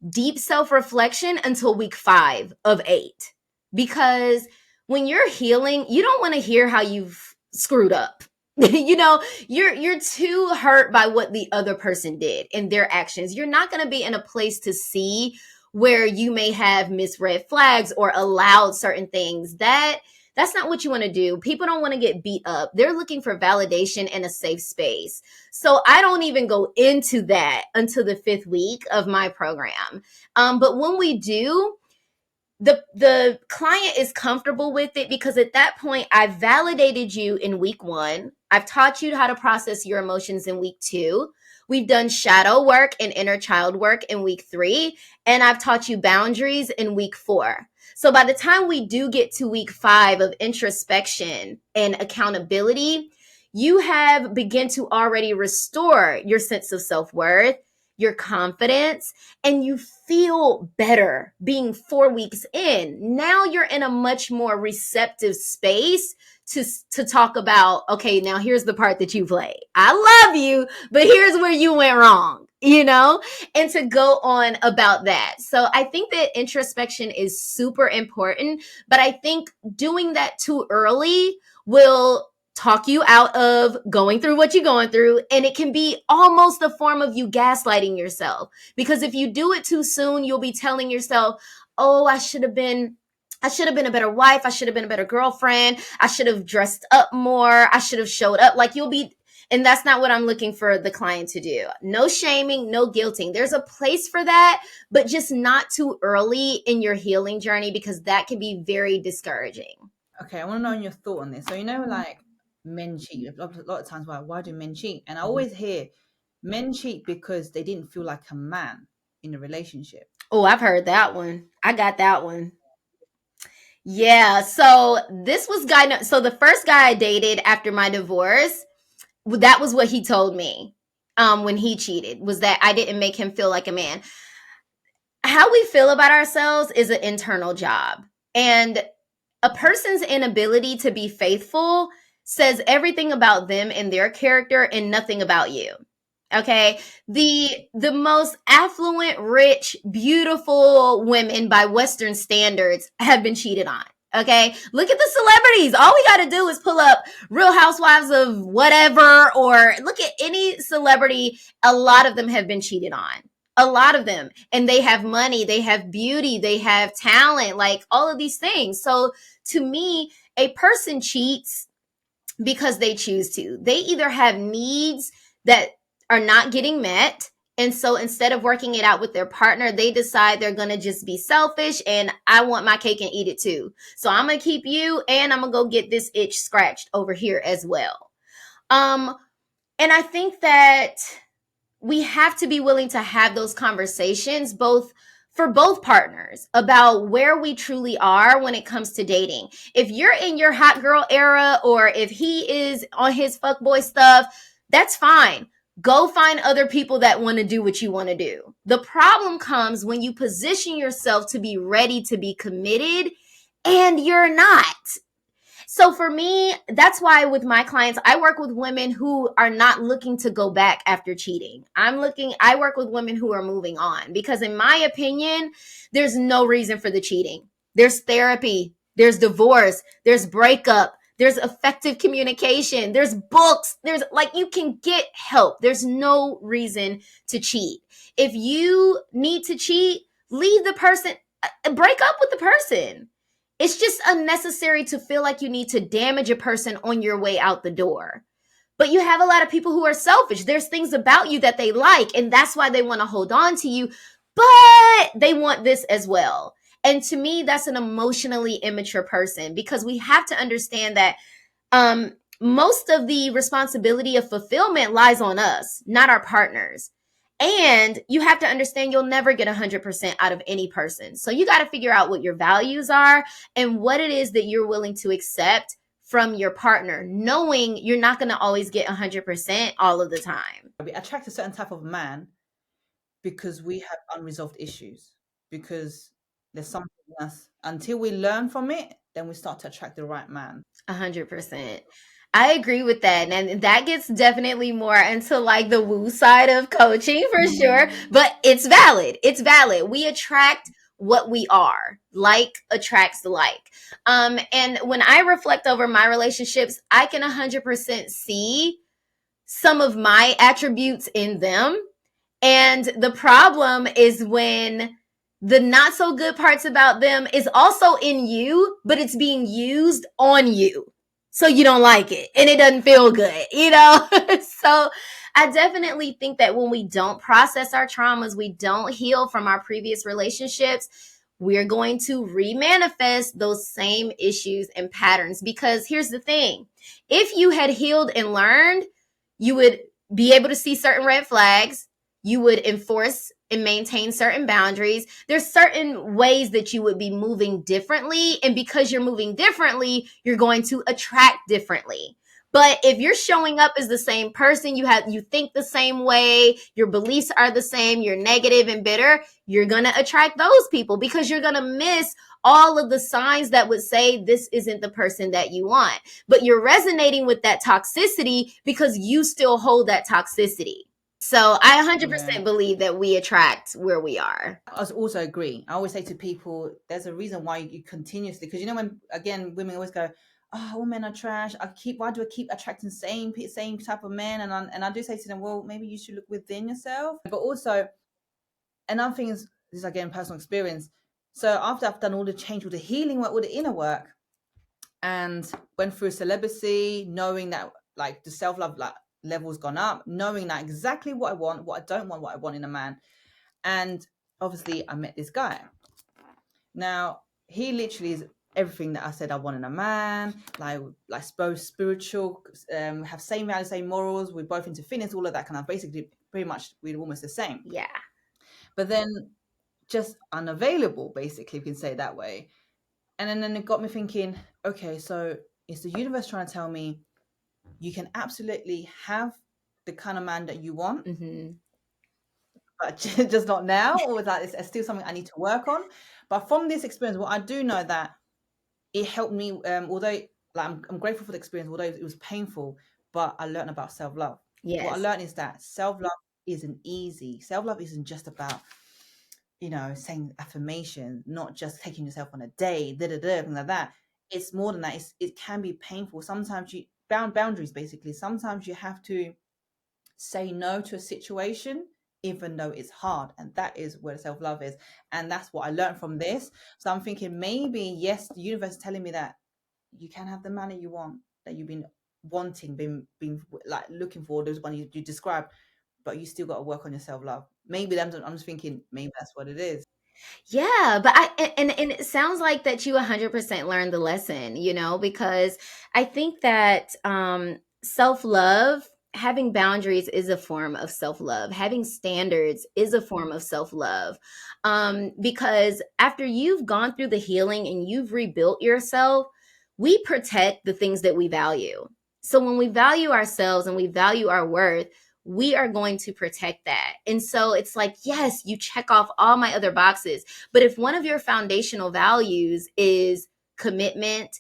deep self-reflection until week 5 of 8, because when you're healing, you don't want to hear how you've screwed up. You're too hurt by what the other person did and their actions. You're not going to be in a place to see where you may have misread flags or allowed certain things. That's not what you want to do. People don't want to get beat up. They're looking for validation and a safe space. So I don't even go into that until the 5th week of my program. But when we do, the client is comfortable with it, because at that point, I've validated you in week 1. I've taught you how to process your emotions in week 2. We've done shadow work and inner child work in week 3. And I've taught you boundaries in week 4. So by the time we do get to week 5 of introspection and accountability, you have begun to already restore your sense of self-worth, your confidence, and you feel better being 4 weeks in. Now you're in a much more receptive space to talk about, okay, now here's the part that you play. I love you, but here's where you went wrong, and to go on about that. So I think that introspection is super important, but I think doing that too early will talk you out of going through what you're going through. And it can be almost a form of you gaslighting yourself, because if you do it too soon, you'll be telling yourself, oh, I should have been a better wife. I should have been a better girlfriend. I should have dressed up more. I should have showed up. Like, you'll be And that's not what I'm looking for the client to do. No shaming, no guilting. There's a place for that, but just not too early in your healing journey, because that can be very discouraging. Okay, I want to know your thought on this. So, like men cheat. A lot of times, why do men cheat? And I always hear men cheat because they didn't feel like a man in a relationship. Oh, I've heard that one. I got that one. Yeah. So this was guy. So the first guy I dated after my divorce, that was what he told me. When he cheated, was that I didn't make him feel like a man. How we feel about ourselves is an internal job, and a person's inability to be faithful says everything about them and their character and nothing about you. Okay, the most affluent, rich, beautiful women by Western standards have been cheated on. Okay, look at the celebrities. All we got to do is pull up Real Housewives of whatever, or look at any celebrity. A lot of them have been cheated on. A lot of them. And they have money, they have beauty, they have talent, like all of these things. So to me, a person cheats because they choose to. They either have needs that are not getting met. And so instead of working it out with their partner, they decide they're going to just be selfish and I want my cake and eat it too. So I'm going to keep you and I'm going to go get this itch scratched over here as well. And I think that we have to be willing to have those conversations for both partners about where we truly are when it comes to dating. If you're in your hot girl era, or if he is on his fuckboy stuff, that's fine. Go find other people that want to do what you want to do. The problem comes when you position yourself to be ready to be committed and you're not. So for me, that's why with my clients, I work with women who are not looking to go back after cheating. I work with women who are moving on, because in my opinion, there's no reason for the cheating. There's therapy, there's divorce, there's breakup, there's effective communication, there's books, there's you can get help. There's no reason to cheat. If you need to cheat, leave the person, break up with the person. It's just unnecessary to feel like you need to damage a person on your way out the door. But you have a lot of people who are selfish. There's things about you that they like, and that's why they want to hold on to you, but they want this as well. And to me, that's an emotionally immature person, because we have to understand that most of the responsibility of fulfillment lies on us, not our partners. And you have to understand you'll never get 100% out of any person. So you got to figure out what your values are and what it is that you're willing to accept from your partner, knowing you're not going to always get 100% all of the time. We attract a certain type of man because we have unresolved issues, because there's something in us. Until we learn from it, then we start to attract the right man. 100%. I agree with that. And that gets definitely more into the woo side of coaching for sure. But it's valid. It's valid. We attract what we are. Like attracts like. And when I reflect over my relationships, I can 100% see some of my attributes in them. And the problem is when the not so good parts about them is also in you, but it's being used on you. So you don't like it and it doesn't feel good, So I definitely think that when we don't process our traumas, we don't heal from our previous relationships, we're going to remanifest those same issues and patterns. Because here's the thing, if you had healed and learned, you would be able to see certain red flags. You would enforce and maintain certain boundaries. There's certain ways that you would be moving differently. And because you're moving differently, you're going to attract differently. But if you're showing up as the same person, you think the same way, your beliefs are the same, you're negative and bitter, you're going to attract those people, because you're going to miss all of the signs that would say this isn't the person that you want. But you're resonating with that toxicity because you still hold that toxicity. So I 100% believe that we attract where we are. I also agree. I always say to people, there's a reason why you continuously, because when, again, women always go, oh, all men are trash. Why do I keep attracting same type of men? And I do say to them, well, maybe you should look within yourself. But also, another thing is, this is again personal experience. So after I've done all the change, all the healing work, all the inner work, and went through celibacy, knowing that the self-love, levels gone up, knowing that exactly what I want, what I don't want, what I want in a man. And obviously I met this guy. Now, he literally is everything that I said I want in a man, like both spiritual, have same values, same morals. We're both into fitness, all of that kind of, basically pretty much we're almost the same. Yeah. But then just unavailable, basically, if you can say it that way. And then it got me thinking, okay, so is the universe trying to tell me you can absolutely have the kind of man that you want, but just not now? Or is that it's still something I need to work on? But from this experience, what I do know that it helped me, although like I'm grateful for the experience, although it was painful, but I learned about self-love. Yes. What I learned is that self-love isn't easy. Self-love isn't just about, saying affirmation, not just taking yourself on a date, things like that. It's more than that. It can be painful. Sometimes you boundaries, basically. Sometimes you have to say no to a situation, even though it's hard. And that is where self-love is. And that's what I learned from this. So I'm thinking maybe, yes, the universe is telling me that you can have the man that you want, that you've been wanting, been like looking for, those one you described, but you still got to work on your self-love. Maybe I'm just thinking maybe that's what it is. Yeah, but and it sounds like that you 100% learned the lesson, because I think that self-love, having boundaries is a form of self-love. Having standards is a form of self-love. Because after you've gone through the healing and you've rebuilt yourself, we protect the things that we value. So when we value ourselves and we value our worth, we are going to protect that. And so it's like, yes, you check off all my other boxes. But if one of your foundational values is commitment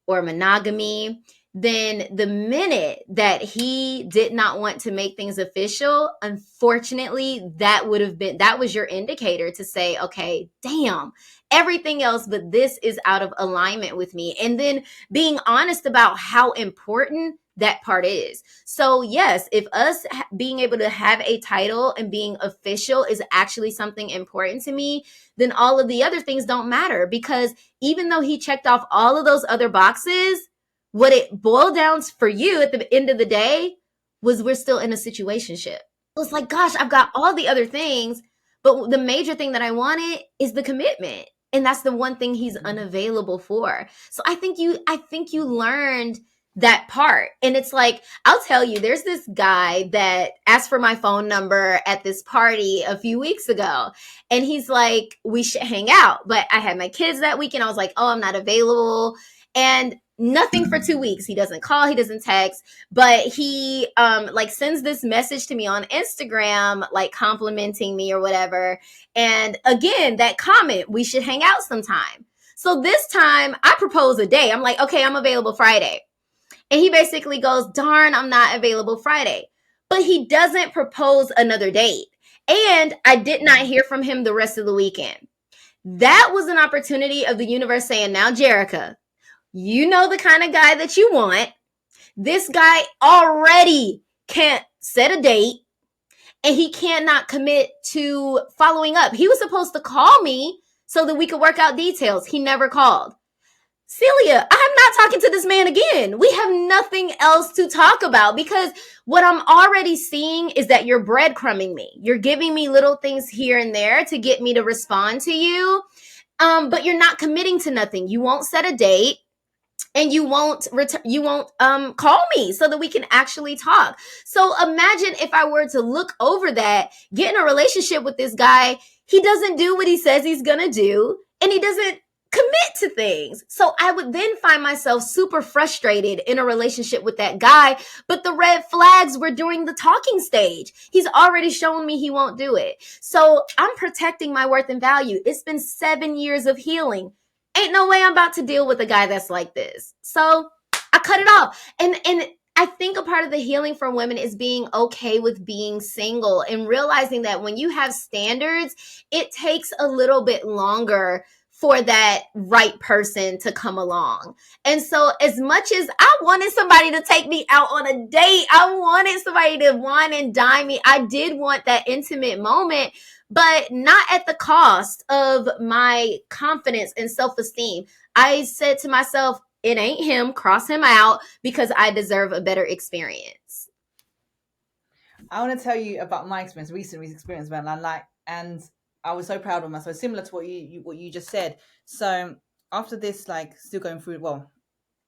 or monogamy, then the minute that he did not want to make things official, unfortunately, that was your indicator to say, okay, damn, everything else but this is out of alignment with me. And then being honest about how important that part is. So yes, if us being able to have a title and being official is actually something important to me, then all of the other things don't matter, because even though he checked off all of those other boxes, what it boiled down for you at the end of the day was we're still in a situationship. It was like, gosh, I've got all the other things, but the major thing that I wanted is the commitment. And that's the one thing he's unavailable for. So I think you learned that part. And it's like, I'll tell you, there's this guy that asked for my phone number at this party a few weeks ago. And he's like, we should hang out. But I had my kids that weekend. I was like, oh, I'm not available. And nothing for 2 weeks. He doesn't call, he doesn't text, but he sends this message to me on Instagram, like complimenting me or whatever. And again, that comment, we should hang out sometime. So this time I propose a day. I'm like, okay, I'm available Friday. And he basically goes, darn, I'm not available Friday. But he doesn't propose another date. And I did not hear from him the rest of the weekend. That was an opportunity of the universe saying, now, Jerica, you know the kind of guy that you want. This guy already can't set a date, and he cannot commit to following up. He was supposed to call me so that we could work out details. He never called. Cilia, I'm not talking to this man again. We have nothing else to talk about, because what I'm already seeing is that you're breadcrumbing me. You're giving me little things here and there to get me to respond to you. But you're not committing to nothing. You won't set a date. And you won't call me so that we can actually talk. So imagine if I were to look over that, get in a relationship with this guy, he doesn't do what he says he's gonna do, and he doesn't commit to things. So I would then find myself super frustrated in a relationship with that guy, but the red flags were during the talking stage. He's already shown me he won't do it. So I'm protecting my worth and value. It's been 7 years of healing. Ain't no way I'm about to deal with a guy that's like this. So I cut it off. And I think a part of the healing for women is being okay with being single and realizing that when you have standards, it takes a little bit longer for that right person to come along. And so as much as I wanted somebody to take me out on a date, I wanted somebody to wine and dine me, I did want that intimate moment, but not at the cost of my confidence and self-esteem. I said to myself, it ain't him, cross him out, because I deserve a better experience. I want to tell you about my experience, recent experience, man. And I was so proud of myself. Similar to what you just said. So after this, like, still going through. Well,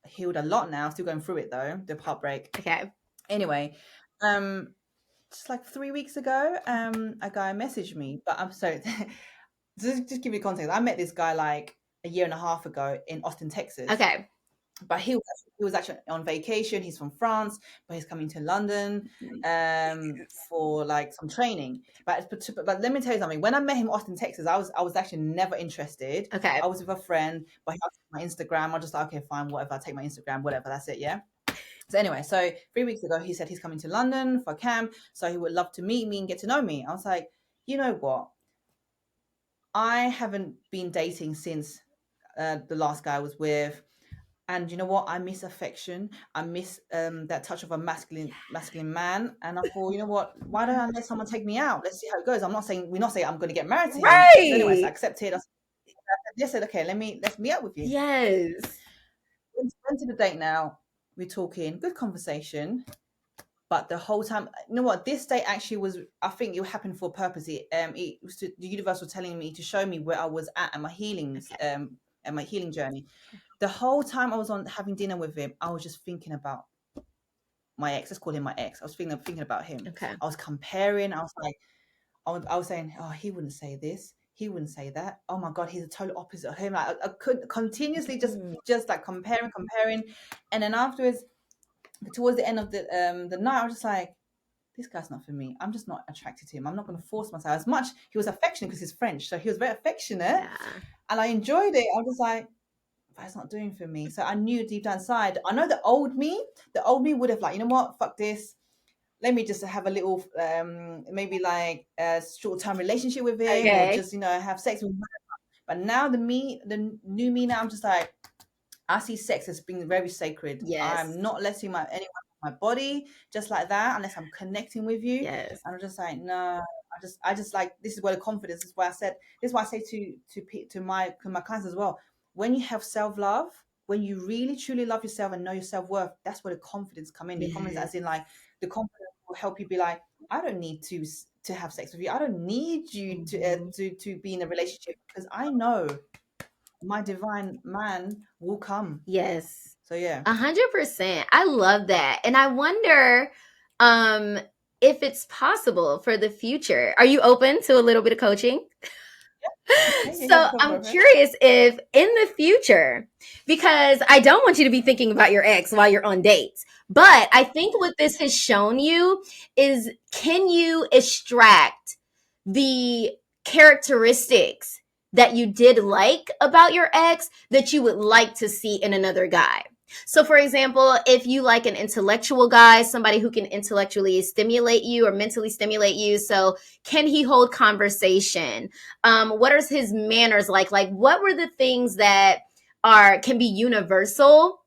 healed a lot now. Still going through it though. The heartbreak. Okay. Anyway, just like 3 weeks ago, a guy messaged me. But I'm so just give you context. I met this guy like a year and a half ago in Austin, Texas. Okay. But he was actually on vacation. He's from France, but he's coming to London for like some training. But let me tell you something. When I met him in Austin, Texas, I was actually never interested. Okay. I was with a friend, but he asked my Instagram. I just like, okay, fine, whatever. I'll take my Instagram, whatever. That's it, yeah. So anyway, so 3 weeks ago, he said he's coming to London for camp, so he would love to meet me and get to know me. I was like, you know what? I haven't been dating since the last guy I was with. And you know what? I miss affection. I miss that touch of a masculine man. And I thought, you know what? Why don't I let someone take me out? Let's see how it goes. We're not saying I'm going to get married to him. So anyway, so I accepted. I said, okay, let's meet up with you. Yes. Went to the date now. We're talking, good conversation. But the whole time, you know what? This date actually was, I think it happened for a purpose. The universe was telling me to show me where I was at and my healings, and my healing journey. The whole time I was on having dinner with him, I was just thinking about my ex. Let's call him my ex. I was thinking about him. Okay. I was comparing. I was like, I was saying, oh, he wouldn't say this. He wouldn't say that. Oh my God, he's a total opposite of him. Like I could continuously just like comparing. And then afterwards, towards the end of the night, I was just like, this guy's not for me. I'm just not attracted to him. I'm not going to force myself. As much, he was affectionate because he's French. So he was very affectionate. Yeah. And I enjoyed it. I was like, that's not doing for me. So I knew deep down inside, I know the old me would have like, you know what, fuck this. Let me just have a little, maybe like a short-term relationship with him, or just, you know, have sex with him. But now the new me now, I'm just like, I see sex as being very sacred. Yes. I'm not letting anyone my body just like that unless I'm connecting with you. Yes. And I'm just like, no, I just like, this is where the confidence is. Why I said this is why I say to my clients as well. When you have self-love, when you really truly love yourself and know your self-worth, that's where the confidence come in. The confidence, as in like, the confidence will help you be like, I don't need to have sex with you. I don't need you to be in a relationship, because I know my divine man will come. Yes. So yeah. 100%. I love that. And I wonder if it's possible for the future. Are you open to a little bit of coaching? So I'm curious if in the future, because I don't want you to be thinking about your ex while you're on dates, but I think what this has shown you is, can you extract the characteristics that you did like about your ex that you would like to see in another guy? So, for example, if you like an intellectual guy, somebody who can intellectually stimulate you or mentally stimulate you, so can he hold conversation? What are his manners like? Like, what were the things that can be universal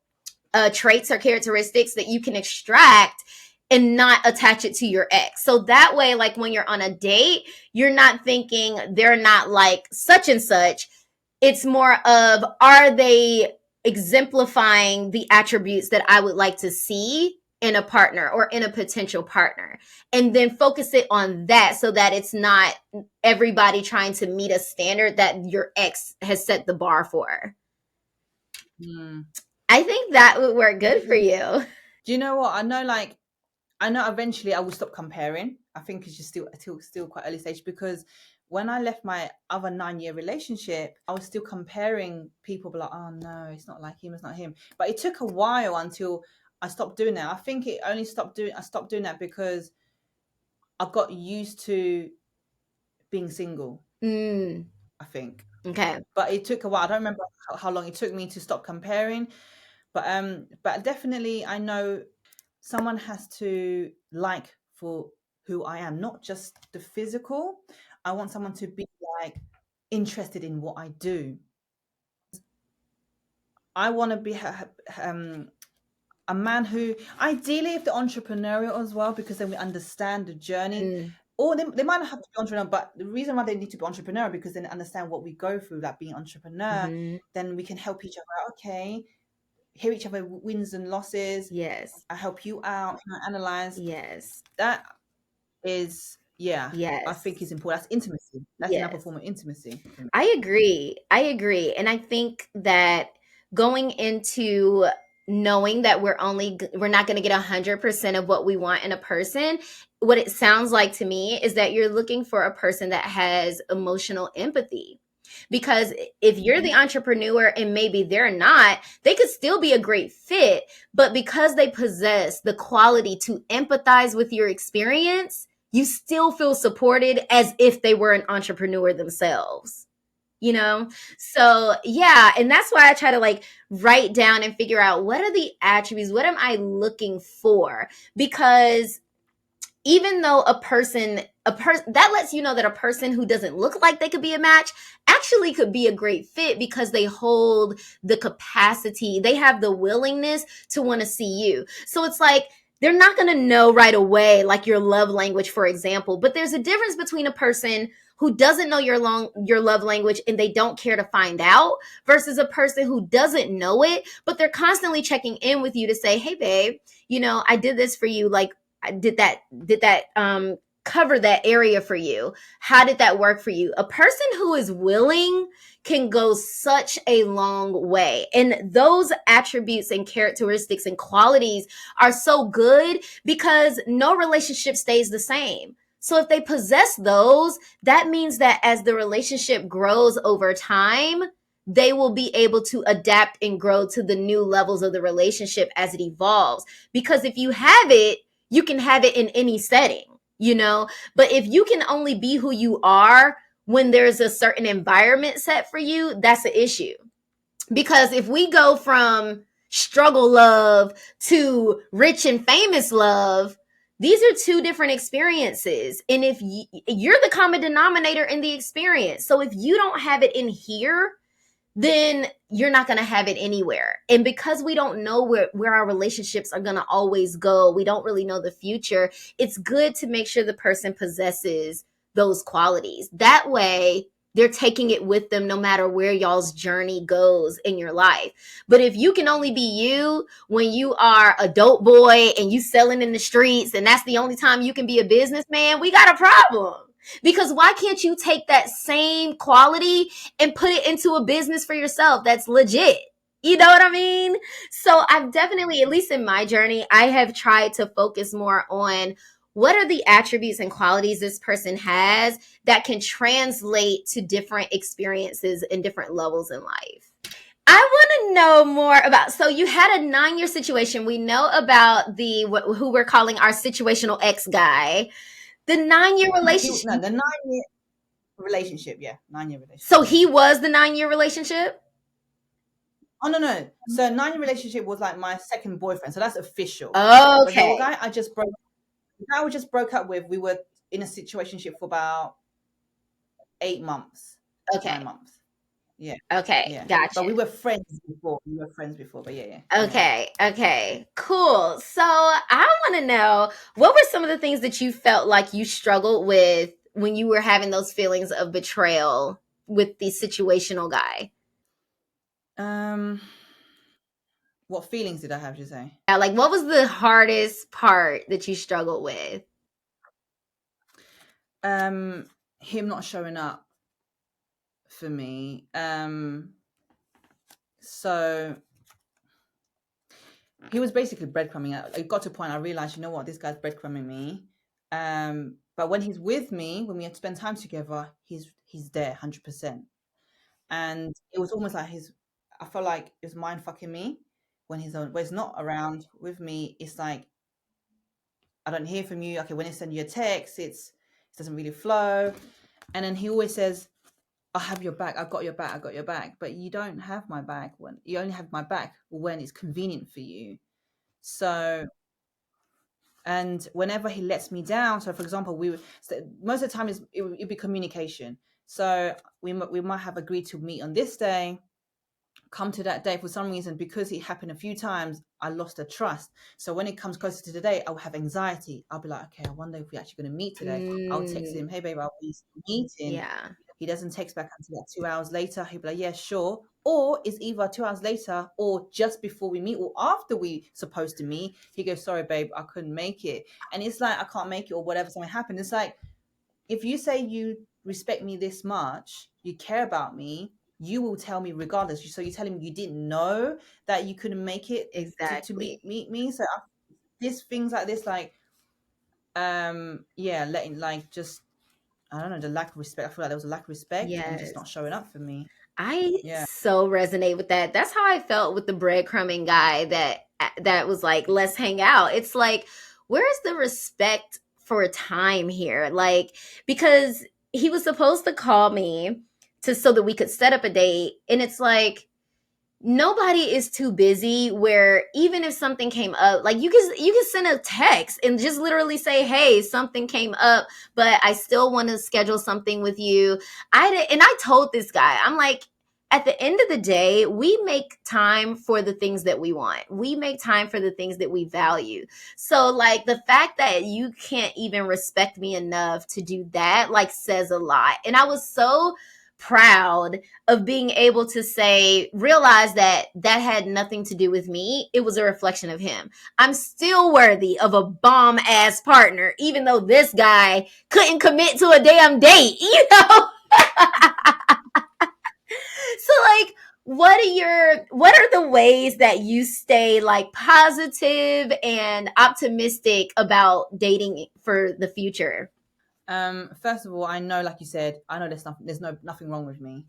traits or characteristics that you can extract and not attach it to your ex? So that way, like when you're on a date, you're not thinking they're not like such and such. It's more of, are they exemplifying the attributes that I would like to see in a partner or in a potential partner, and then focus it on that, so that it's not everybody trying to meet a standard that your ex has set the bar for. I think that would work good for you. Do you know what? I know eventually I will stop comparing. I think it's just still quite early stage, because when I left my other 9-year relationship, I was still comparing people, but like, oh no, it's not like him, it's not him. But it took a while until I stopped doing that. I think I stopped doing that because I got used to being single. I think. Okay. But it took a while. I don't remember how long it took me to stop comparing. But definitely I know someone has to like for who I am, not just the physical. I want someone to be like interested in what I do. I want to be a man who, ideally, if they're entrepreneurial as well, because then we understand the journey. Or they might not have to be entrepreneur, but the reason why they need to be entrepreneur, because then they understand what we go through, like being entrepreneur. Then we can help each other. Okay, hear each other wins and losses. Yes. I help you out, analyze. Yes. That is, yeah, I Yes. think is important. That's intimacy. That's another Yes. form of intimacy for me. I agree. I agree. And I think that going into knowing that we're not going to get 100% of what we want in a person, what it sounds like to me is that you're looking for a person that has emotional empathy. Because if you're the entrepreneur and maybe they're not, they could still be a great fit, but because they possess the quality to empathize with your experience, you still feel supported as if they were an entrepreneur themselves, you know? So yeah, and that's why I try to like write down and figure out what are the attributes, what am I looking for? Because even though a person that lets you know that a person who doesn't look like they could be a match actually could be a great fit, because they hold the capacity, they have the willingness to want to see you. So it's like they're not going to know right away like your love language, for example, but there's a difference between a person who doesn't know your love language and they don't care to find out, versus a person who doesn't know it but they're constantly checking in with you to say, hey babe, I did this for you, like did that cover that area for you? How did that work for you? A person who is willing can go such a long way. And those attributes and characteristics and qualities are so good because no relationship stays the same. So if they possess those, that means that as the relationship grows over time, they will be able to adapt and grow to the new levels of the relationship as it evolves. Because if you have it, you can have it in any setting. But if you can only be who you are when there's a certain environment set for you, that's an issue. Because if we go from struggle love to rich and famous love, these are two different experiences. And if you're the common denominator in the experience, so if you don't have it in here, then you're not going to have it anywhere. And because we don't know where our relationships are going to always go, we don't really know the future, it's good to make sure the person possesses those qualities. That way, they're taking it with them no matter where y'all's journey goes in your life. But if you can only be you when you are a dope boy and you selling in the streets, and that's the only time you can be a businessman, we got a problem. Because why can't you take that same quality and put it into a business for yourself that's legit? You know what I mean? So I've definitely, at least in my journey, I have tried to focus more on what are the attributes and qualities this person has that can translate to different experiences and different levels in life. I want to know more about. So you had a 9-year situation. We know about who we're calling our situational ex guy. The 9-year relationship. No, the 9-year relationship. Yeah, 9-year relationship. So he was the 9-year relationship? Oh no. So 9-year relationship was like my second boyfriend. So that's official. Okay. But the guy we just broke up with, we were in a situationship for about 8 months. Okay. 9 months. Yeah. Okay. Yeah. Gotcha. But we were friends before. But yeah. Okay. Okay. Cool. So I want to know, what were some of the things that you felt like you struggled with when you were having those feelings of betrayal with the situational guy? What feelings did I have, you say? Yeah, like what was the hardest part that you struggled with? Him not showing up for me. So he was basically breadcrumbing. It got to a point I realized, you know what, this guy's breadcrumbing me. But when he's with me, when we had to spend time together, he's there 100%. And it was almost like I felt like it was mind fucking me when he's not around with me. It's like, I don't hear from you. Okay, when I send you a text, it doesn't really flow. And then he always says, I have your back. I got your back. But you don't have my back when you only have my back when it's convenient for you. So, and whenever he lets me down, so for example, most of the time it'd be communication. So we might have agreed to meet on this day, come to that day. For some reason, because it happened a few times, I lost the trust. So when it comes closer to the day, I'll have anxiety. I'll be like, okay, I wonder if we're actually going to meet today. I'll text him, hey babe, I'll be meeting. Yeah. he doesn't text back until like 2 hours later. He'll be like, yeah, sure. Or it's either 2 hours later or just before we meet or after we supposed to meet. He goes, sorry, babe, I couldn't make it. And it's like, I can't make it or whatever, something happened. It's like, if you say you respect me this much, you care about me, you will tell me regardless. So you're telling me you didn't know that you couldn't make it to meet me. So these things like this, like, yeah, letting, like, just, I don't know, the lack of respect. I feel like there was a lack of respect and just not showing up for me. I so resonate with that. That's how I felt with the breadcrumbing guy that was like, let's hang out. It's like, where's the respect for time here? Like, because he was supposed to call me so that we could set up a date. And it's like, nobody is too busy where even if something came up, like you can send a text and just literally say, hey, something came up, but I still want to schedule something with you. I told this guy, I'm like, at the end of the day, we make time for the things that we want. We make time for the things that we value. So like the fact that you can't even respect me enough to do that, like, says a lot. And I was so proud of being able to realize that had nothing to do with me. It was a reflection of him. I'm still worthy of a bomb ass partner, even though this guy couldn't commit to a damn date, you know? So like, what are the ways that you stay like positive and optimistic about dating for the future? First of all, I know, like you said, I know there's nothing wrong with me.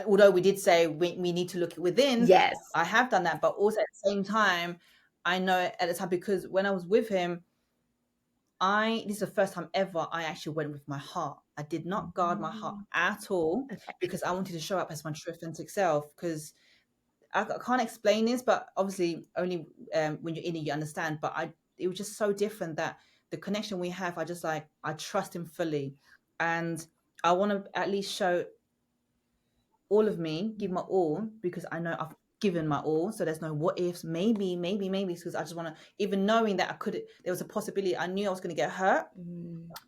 Although we did say we need to look within. Yes. I have done that, but also at the same time, I know at the time, because when I was with him, this is the first time ever I actually went with my heart. I did not guard my heart at all, because I wanted to show up as my true authentic self. Because I can't explain this, but obviously only when you're in it you understand. But it was just so different that the connection we have, I trust him fully, and I want to at least show all of me, give my all, because I know I've given my all. So there's no what ifs, maybe, because I just want to, even knowing that there was a possibility, I knew I was going to get hurt,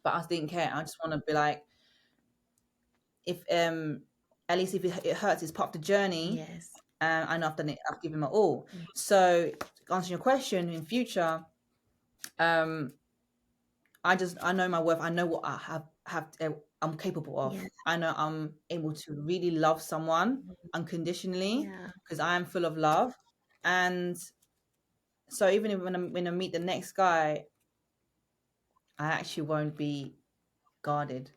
but I didn't care. I just want to be like, if at least if it hurts, it's part of the journey. Yes. I know I've done it, I've given my all. So answering your question, in future, I know my worth. I know what I I'm capable of. I know I'm able to really love someone unconditionally, because I am full of love. And so even when I meet the next guy, I actually won't be guarded.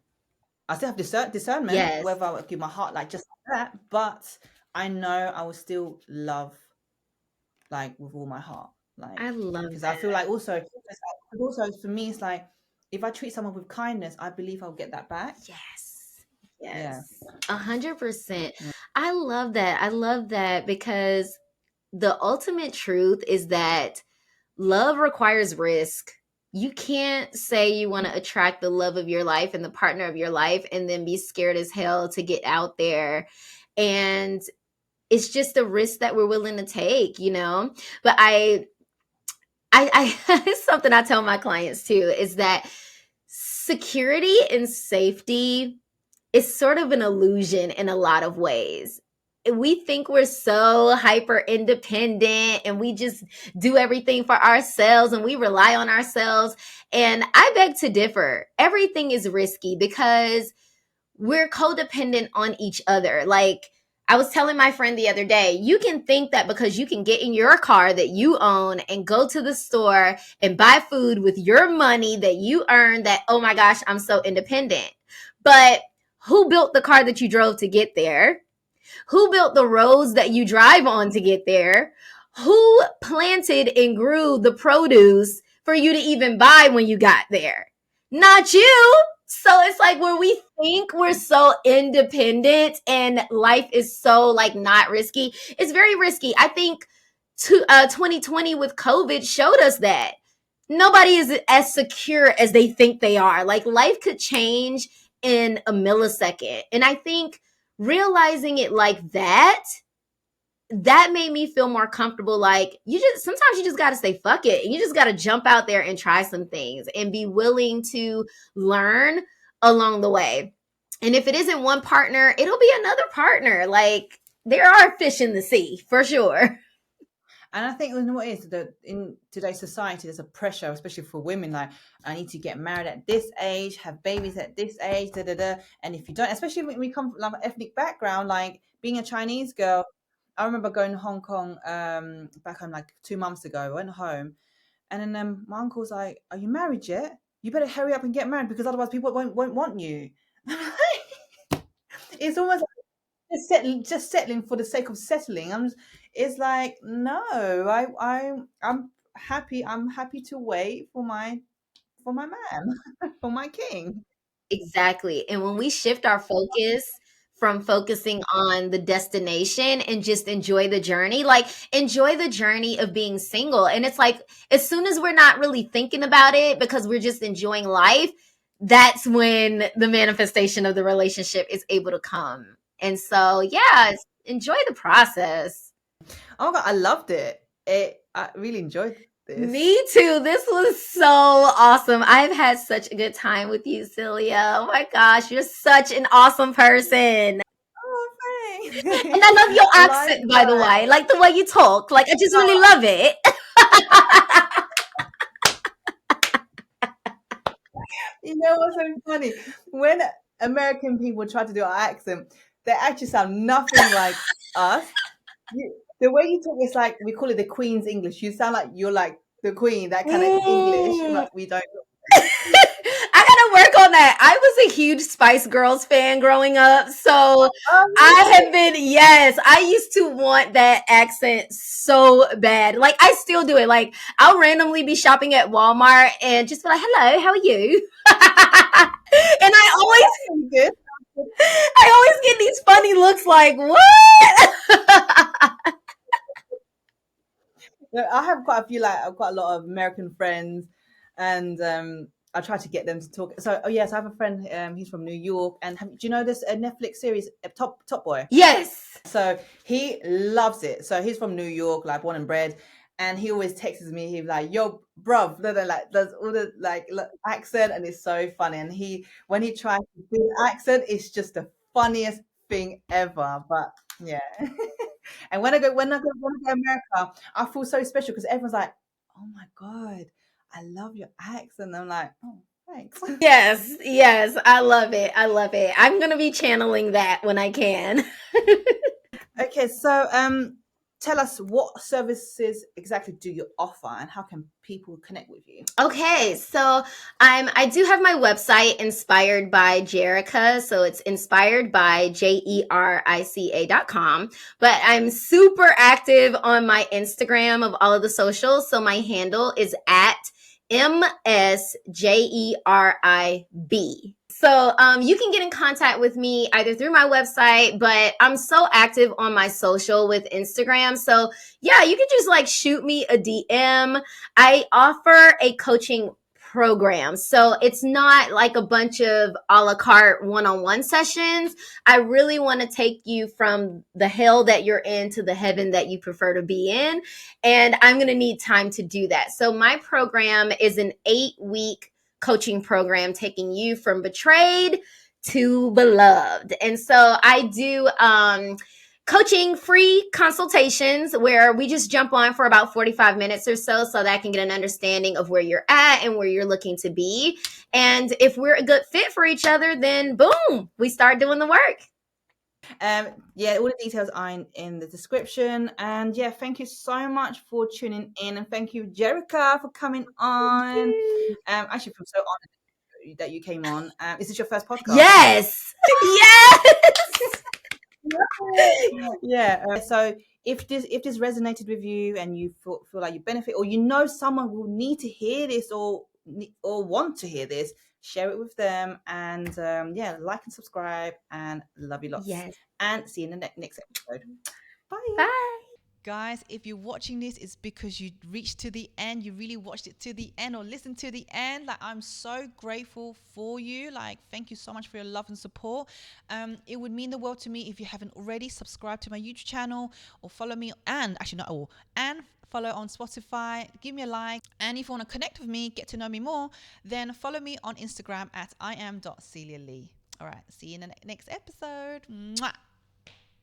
I still have discernment, whether I would give my heart like just like that, but I know I will still love, like, with all my heart. Like, I love because that. I feel like also for me, it's like, if I treat someone with kindness, I believe I'll get that back. Yes. 100%. I love that. I love that, because the ultimate truth is that love requires risk. You can't say you want to attract the love of your life and the partner of your life and then be scared as hell to get out there. And it's just a risk that we're willing to take, you know? But I it's something I tell my clients too, is that security and safety is sort of an illusion in a lot of ways. We think we're so hyper independent and we just do everything for ourselves and we rely on ourselves. And I beg to differ. Everything is risky because we're codependent on each other. Like, I was telling my friend the other day, you can think that because you can get in your car that you own and go to the store and buy food with your money that you earn, that, oh my gosh, I'm so independent. But who built the car that you drove to get there? Who built the roads that you drive on to get there? Who planted and grew the produce for you to even buy when you got there? Not you. So it's like, where we think we're so independent and life is so like not risky, it's very risky. I think 2020 with COVID showed us that nobody is as secure as they think they are. Like, life could change in a millisecond. And I think realizing it like that made me feel more comfortable. Like, sometimes you just got to say fuck it, and you just got to jump out there and try some things and be willing to learn along the way. And if it isn't one partner, it'll be another partner. Like, there are fish in the sea for sure. And I think what it is that in today's society, there's a pressure, especially for women, like I need to get married at this age, have babies at this age, da da da. And if you don't, especially when we come from like, an ethnic background, like being a Chinese girl, I remember going to Hong Kong back home like 2 months ago. I went home, and then my uncle was like, "Are you married yet? You better hurry up and get married because otherwise people won't want you." It's almost just settling for the sake of settling. It's like no, I'm happy. I'm happy to wait for my man, for my king. Exactly. And when we shift our focus from focusing on the destination and just enjoy the journey, like enjoy the journey of being single. And it's like, as soon as we're not really thinking about it because we're just enjoying life, that's when the manifestation of the relationship is able to come. And so, yeah, enjoy the process. Oh my God, I loved it. I really enjoyed this. Me too. This was so awesome. I've had such a good time with you, Cilia. Oh my gosh, you're such an awesome person. Oh, thanks. And I love your accent, by the way. Like the way you talk. Like, I just really love it. You know what's so funny? When American people try to do our accent, they actually sound nothing like us. The way you talk is like we call it the Queen's English. You sound like you're like the Queen, that kind of English, Mm. but we don't. I gotta work on that. I was a huge Spice Girls fan growing up, so I have been, yes, I used to want that accent so bad. Like, I still do it. Like, I'll randomly be shopping at Walmart and just be like, hello, how are you? And Good. I always get these funny looks like, what? I have quite a few, like I've got a lot of American friends, and I try to get them to talk. So, oh yes, I have a friend. He's from New York, and do you know this Netflix series, Top Boy? Yes. So he loves it. So he's from New York, like born and bred, and he always texts me. He's like, "Yo, bruv," like does all the like accent, and it's so funny. And when he tries to do the accent, it's just the funniest thing ever. But yeah. And when I go to America, I feel so special because everyone's like, "Oh my God, I love your accent." I'm like, "Oh, thanks." Yes, yes, I love it. I love it. I'm going to be channeling that when I can. Okay, so tell us what services exactly do you offer, and how can people connect with you? Okay, so I do have my website inspired by Jerica, so it's inspired by Jerica.com. But I'm super active on my Instagram of all of the socials. So my handle is at MSJERIB. So you can get in contact with me either through my website, but I'm so active on my social with Instagram. So yeah, you can just like shoot me a DM. I offer a coaching program. So it's not like a bunch of a la carte one-on-one sessions. I really want to take you from the hell that you're in to the heaven that you prefer to be in. And I'm going to need time to do that. So my program is an 8-week coaching program taking you from betrayed to beloved. And so I do coaching free consultations where we just jump on for about 45 minutes or so that I can get an understanding of where you're at and where you're looking to be. And if we're a good fit for each other, then boom, we start doing the work. Yeah, all the details are in the description. And yeah, thank you so much for tuning in, and thank you, Jerica, for coming on. Actually, I'm so honored that you came on. Is this your first podcast? Yes. Yes. Yeah. So if this resonated with you and you feel like you benefit, or you know someone will need to hear this or want to hear this, share it with them. And yeah, like and subscribe, and love you lots. Yes. And see you in the next episode. Bye. Bye. Guys, if you're watching this, it's because you reached to the end. You really watched it to the end or listened to the end. Like, I'm so grateful for you. Like, thank you so much for your love and support. It would mean the world to me if you haven't already subscribed to my YouTube channel or follow me, and actually not all, and follow on Spotify, give me a like. And if you want to connect with me, get to know me more, then follow me on Instagram at iam.ciliali. All right, see you in the next episode. Mwah.